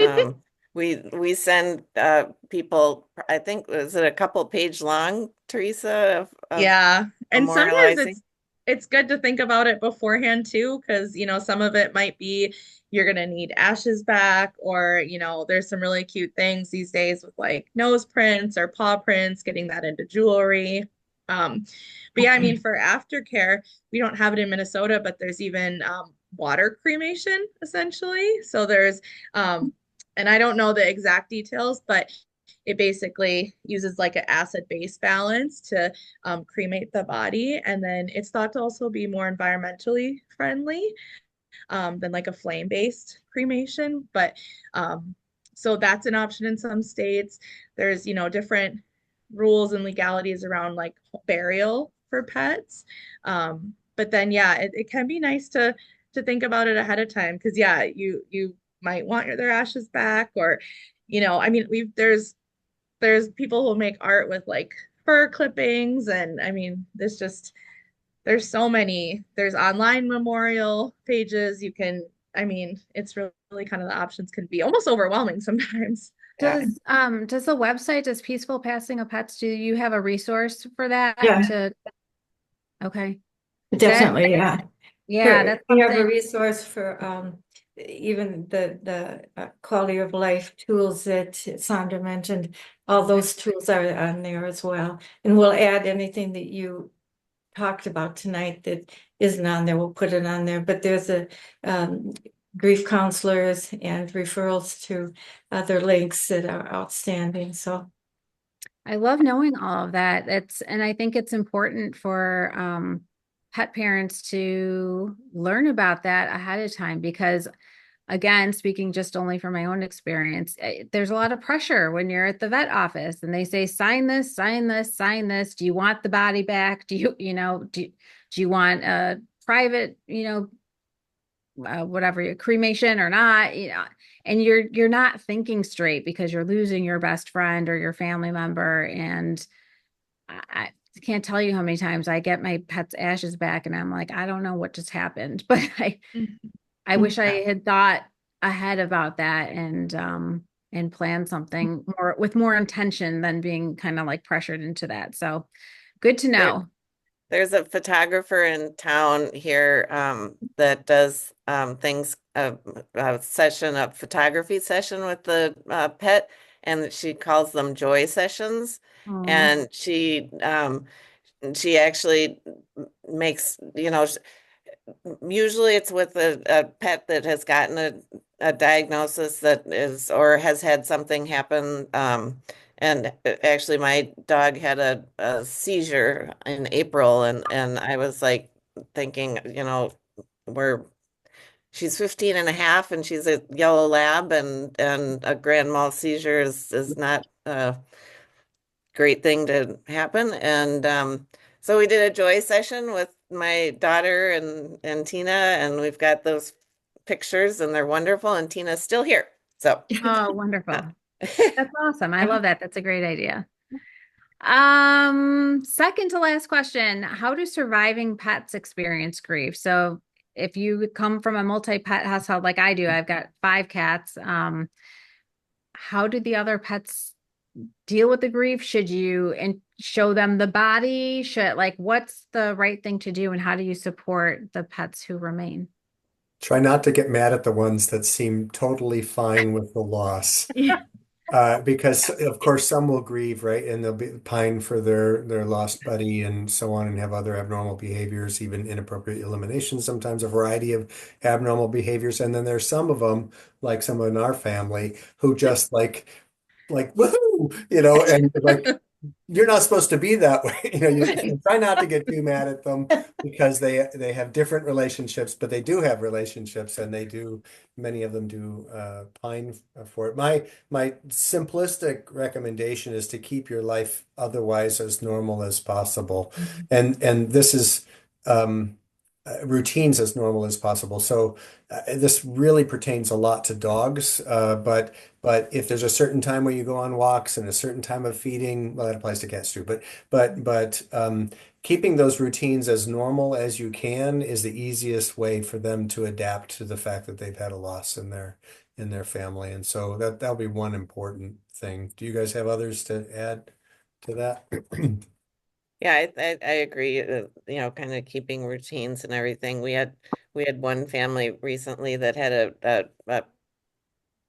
We send people, I think, was it a couple page long, Theresa, of Yeah. And sometimes memorializing? it's good to think about it beforehand too, because some of it might be you're gonna need ashes back, or there's some really cute things these days with like nose prints or paw prints, getting that into jewelry. But yeah, I mean, for aftercare, we don't have it in Minnesota, but there's even water cremation essentially. So there's and I don't know the exact details, but it basically uses like an acid base balance to cremate the body. And then it's thought to also be more environmentally friendly than like a flame-based cremation. But so that's an option in some states. There's, different rules and legalities around like burial for pets. But then yeah, it can be nice to think about it ahead of time, because yeah, you might want their ashes back, or I mean, there's people who make art with like fur clippings, and I mean, there's so many. There's online memorial pages. I mean, it's really kind of, the options can be almost overwhelming sometimes. Does the website, does Peaceful Passing of Pets, do you have a resource for that Yeah, to, okay. That, definitely, yeah. yeah, that's We have a something. resource for even the quality of life tools that Sandra mentioned. All those tools are on there as well. And we'll add anything that you talked about tonight that isn't on there. We'll put it on there. But there's a grief counselors and referrals to other links that are outstanding. So I love knowing all of that. And I think it's important for pet parents to learn about that ahead of time because, again, speaking just only from my own experience, there's a lot of pressure when you're at the vet office and they say, sign this, sign this, sign this. Do you want the body back? Do do you want a private, whatever, cremation or not, and you're not thinking straight because you're losing your best friend or your family member. And I can't tell you how many times I get my pet's ashes back and I'm like, I don't know what just happened, but I wish I had thought ahead about that and planned something more with more intention than being kind of like pressured into that. So good to know. There's a photographer in town here that does things, a session, a photography session with the pet, and she calls them joy sessions. And she actually makes, usually it's with a pet that has gotten a diagnosis that is or has had something happen. And actually, my dog had a seizure in April, and I was like thinking, we're she's 15 and a half and she's a yellow lab, and a grand mal seizure is not a great thing to happen. And so we did a joy session with my daughter and Tina, and we've got those pictures, and they're wonderful. And Tina's still here, so. Oh, wonderful. That's awesome. I love that. That's a great idea. Second to last question, how do surviving pets experience grief? So if you come from a multi-pet household like I do, I've got 5 cats. How do the other pets deal with the grief? Should you show them the body? What's the right thing to do, and how do you support the pets who remain? Try not to get mad at the ones that seem totally fine with the loss. Because of course some will grieve, right? And they'll pine for their lost buddy and so on and have other abnormal behaviors, even inappropriate elimination, sometimes a variety of abnormal behaviors. And then there's some of them, like someone in our family, who just like woohoo, and like you're not supposed to be that way. You try not to get too mad at them because they have different relationships, but they do have relationships, and many of them do pine for it. My simplistic recommendation is to keep your life otherwise as normal as possible, and this is routines as normal as possible. So this really pertains a lot to dogs, but if there's a certain time where you go on walks and a certain time of feeding, well, that applies to cats too. But keeping those routines as normal as you can is the easiest way for them to adapt to the fact that they've had a loss in their family. And so that'll be one important thing. Do you guys have others to add to that? Yeah, I agree. Kind of keeping routines and everything. We had one family recently that had a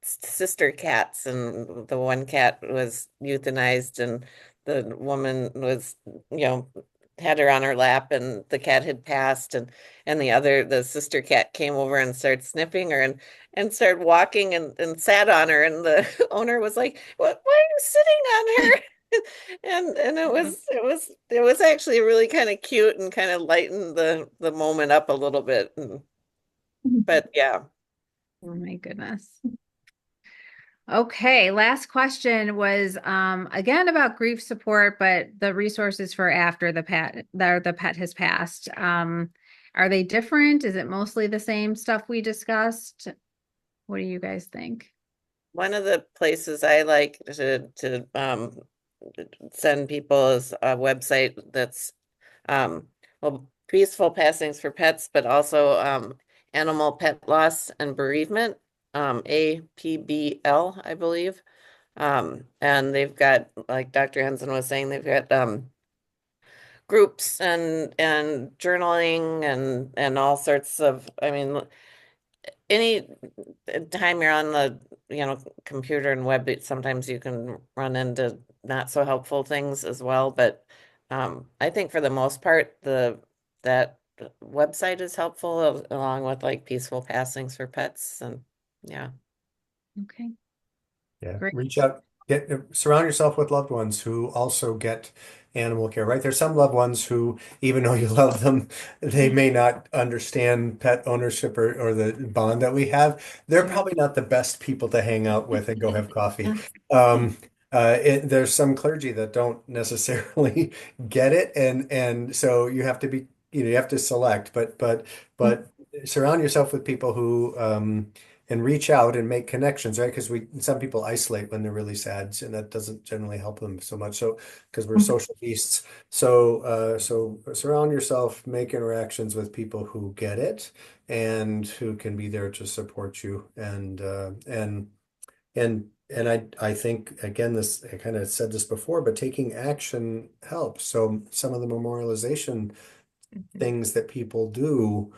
sister cats, and the one cat was euthanized, and the woman was, had her on her lap, and the cat had passed, and the sister cat came over and started sniffing her, and started walking, and sat on her, and the owner was like, "What? Why are you sitting on her?" And it was actually really kind of cute and kind of lightened the moment up a little bit. But yeah. Oh my goodness. Okay, last question was again about grief support, but the resources for after the pet has passed. Are they different? Is it mostly the same stuff we discussed? What do you guys think? One of the places I like to send people is a website that's well, Peaceful Passings for Pets, but also Animal Pet Loss and Bereavement, APBL, I believe. And they've got, like Dr. Henson was saying, they've got groups and journaling and all sorts of, I mean, any time you're on the, computer and web, sometimes you can run into not so helpful things as well. But I think for the most part, that website is helpful along with like peaceful passings for pets and yeah. Okay, Yeah, great. reach out, surround yourself with loved ones who also get animal care, right? There's some loved ones who, even though you love them, they may not understand pet ownership or the bond that we have. They're probably not the best people to hang out with and go have coffee. Um, there's some clergy that don't necessarily get it, and so you have to be, you have to select, but surround yourself with people who and reach out and make connections, right? Because some people isolate when they're really sad, and that doesn't generally help them so much. So, because we're social beasts, so surround yourself, make interactions with people who get it and who can be there to support you. And I think again, I kind of said this before, but taking action helps. So some of the memorialization things that people do,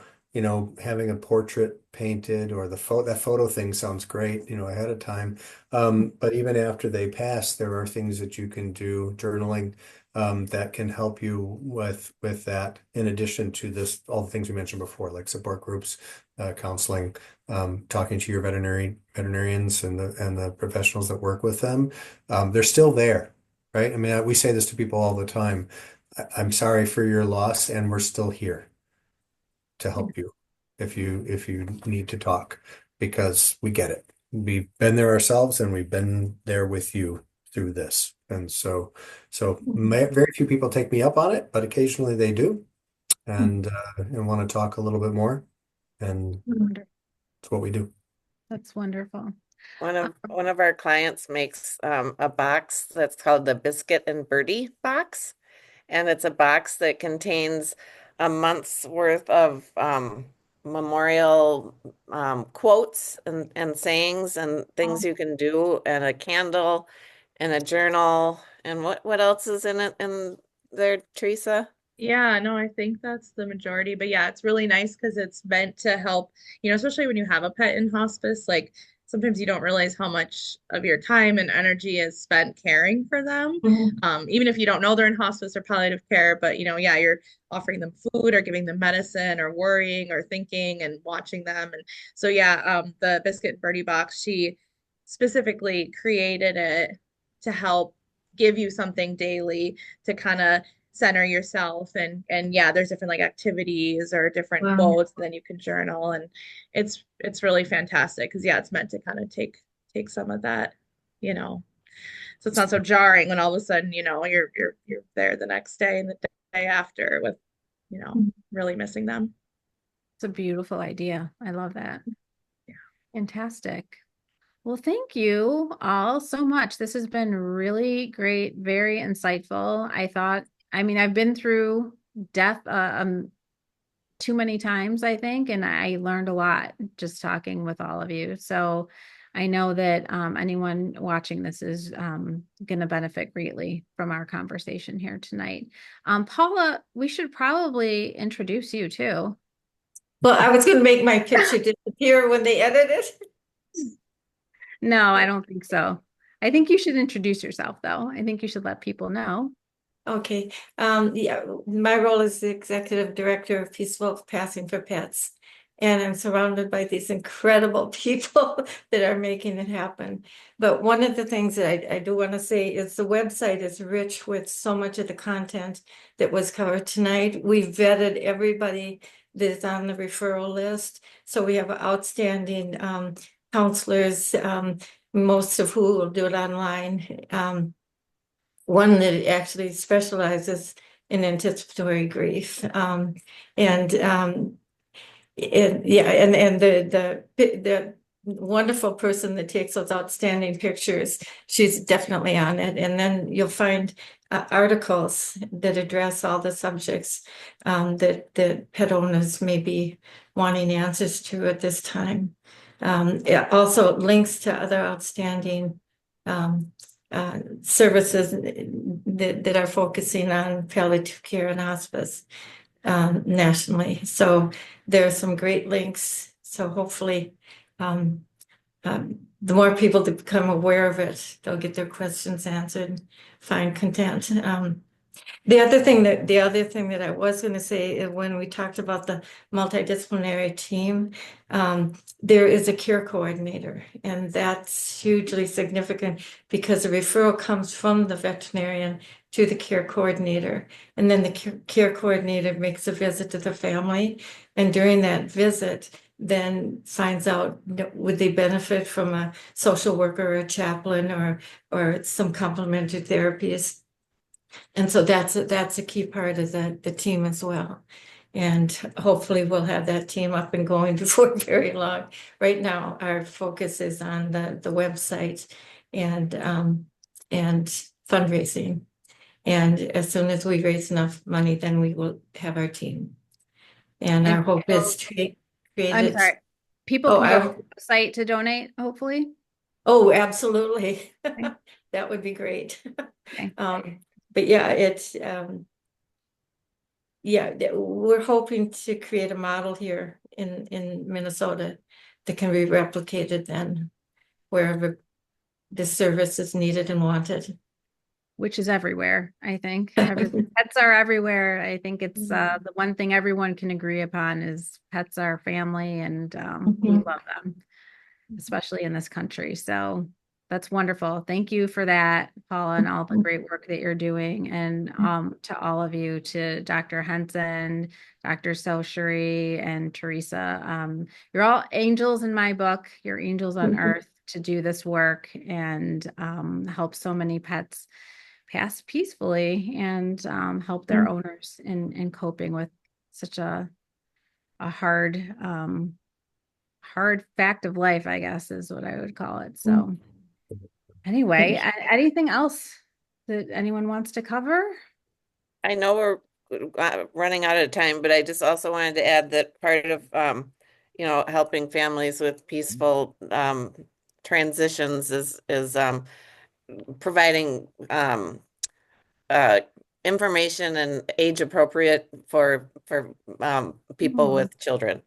having a portrait painted or that photo thing sounds great, ahead of time. But even after they pass, there are things that you can do, journaling, that can help you with that, in addition to all the things we mentioned before, like support groups, counseling, talking to your veterinarians and the professionals that work with them. They're still there, right? I mean, we say this to people all the time. I'm sorry for your loss, and we're still here to help you if you need to talk, because we get it. We've been there ourselves, and we've been there with you through this. And very few people take me up on it, but occasionally they do, and want to talk a little bit more. And Wonderful. it's what we do. That's wonderful. One of our clients makes a box that's called the Biscuit and Birdie box. And it's a box that contains a month's worth of memorial quotes and sayings and things you can do, and a candle and a journal. And what else is in it in there, Teresa? Yeah, no, I think that's the majority. But yeah, it's really nice because it's meant to help, especially when you have a pet in hospice, like sometimes you don't realize how much of your time and energy is spent caring for them. Even if you don't know they're in hospice or palliative care, but yeah, you're offering them food or giving them medicine or worrying or thinking and watching them. And so yeah, the Biscuit and Birdie box, she specifically created it to help give you something daily to kind of center yourself, and yeah, there's different like activities or different quotes, and then you can journal, and it's really fantastic because yeah, it's meant to kind of take some of that, so it's not so jarring when all of a sudden you're there the next day and the day after with really missing them. It's a beautiful idea. I love that. Yeah. Fantastic. Well, thank you all so much. This has been really great, very insightful. I've been through death too many times, I think, and I learned a lot just talking with all of you. So I know that anyone watching this is going to benefit greatly from our conversation here tonight. Paula, we should probably introduce you too. Well, I was going to make my picture disappear when they edit it. No, I don't think so. I think you should introduce yourself, though. I think you should let people know. Okay. Yeah, my role is the executive director of Peaceful Passing for Pets. And I'm surrounded by these incredible people that are making it happen. But one of the things that I do want to say is the website is rich with so much of the content that was covered tonight. We vetted everybody that's on the referral list. So we have outstanding counselors, most of who will do it online. One that actually specializes in anticipatory grief. The wonderful person that takes those outstanding pictures, she's definitely on it. And then you'll find articles that address all the subjects that pet owners may be wanting answers to at this time. Also links to other outstanding services that are focusing on palliative care and hospice nationally. So there are some great links. So hopefully, the more people that become aware of it, they'll get their questions answered, find content. The other thing that I was going to say is when we talked about the multidisciplinary team, there is a care coordinator, and that's hugely significant because the referral comes from the veterinarian to the care coordinator, and then the care coordinator makes a visit to the family, and during that visit, then finds out would they benefit from a social worker or a chaplain or some complementary therapies. And so that's a key part of the team as well. And hopefully we'll have that team up and going before very long. Right now, our focus is on the website and fundraising. And as soon as we raise enough money, then we will have our team. And our hope is to create I'm it. sorry. People Oh, can go to the site to donate, hopefully. Oh, absolutely. Okay. That would be great. Okay. But yeah, it's we're hoping to create a model here in Minnesota that can be replicated then wherever this service is needed and wanted. Which is everywhere, I think. Pets are everywhere. I think it's the one thing everyone can agree upon is pets are family, and we love them, especially in this country. So that's wonderful. Thank you for that, Paula, and all the great work that you're doing. And to all of you, to Dr. Henson, Dr. Soucheray, and Theresa. You're all angels in my book. You're angels on earth to do this work and help so many pets pass peacefully and help their owners in coping with such a hard fact of life, I guess is what I would call it. So anyway, anything else that anyone wants to cover? I know we're running out of time, but I just also wanted to add that part of helping families with peaceful transitions is providing information and age appropriate for people with children.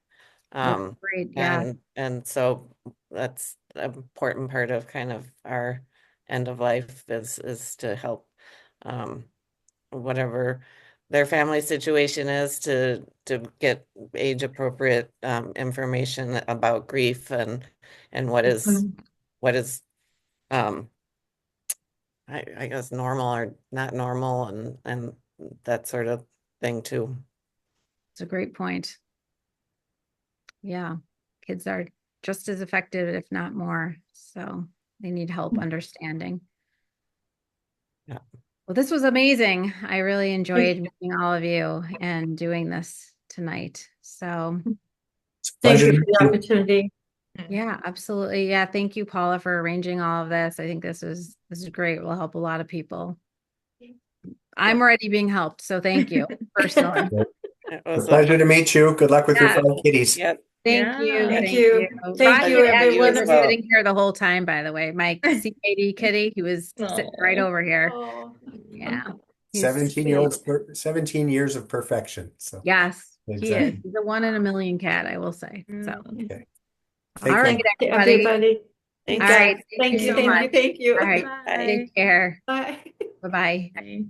Great, yeah. And so that's an important part of kind of our end of life is to help whatever their family situation is to get age appropriate information about grief and what is I guess normal or not normal and that sort of thing too. It's a great point. Yeah, kids are just as affected, if not more. So they need help understanding. Yeah. Well, this was amazing. I really enjoyed meeting all of you and doing this tonight. So Thank you for the opportunity. yeah, absolutely. Yeah. Thank you, Paula, for arranging all of this. I think this is great. It will help a lot of people. I'm already being helped. So thank you personally. It's a pleasure to meet you. Good luck with your 5 kitties. Yeah. Thank you. Thank you. Thank Roger you, and every Ashley one were of you. sitting here the whole time, by the way. My C80 kitty, he was sitting right over here. Yeah. 17 years of perfection. So Yes, he exactly. is. He's a 1 in a million cat, I will say. So Okay. all right, Everybody. All right. Thank you. so much. Thank you. All right. Bye. Take care. Bye. Bye-bye. Bye.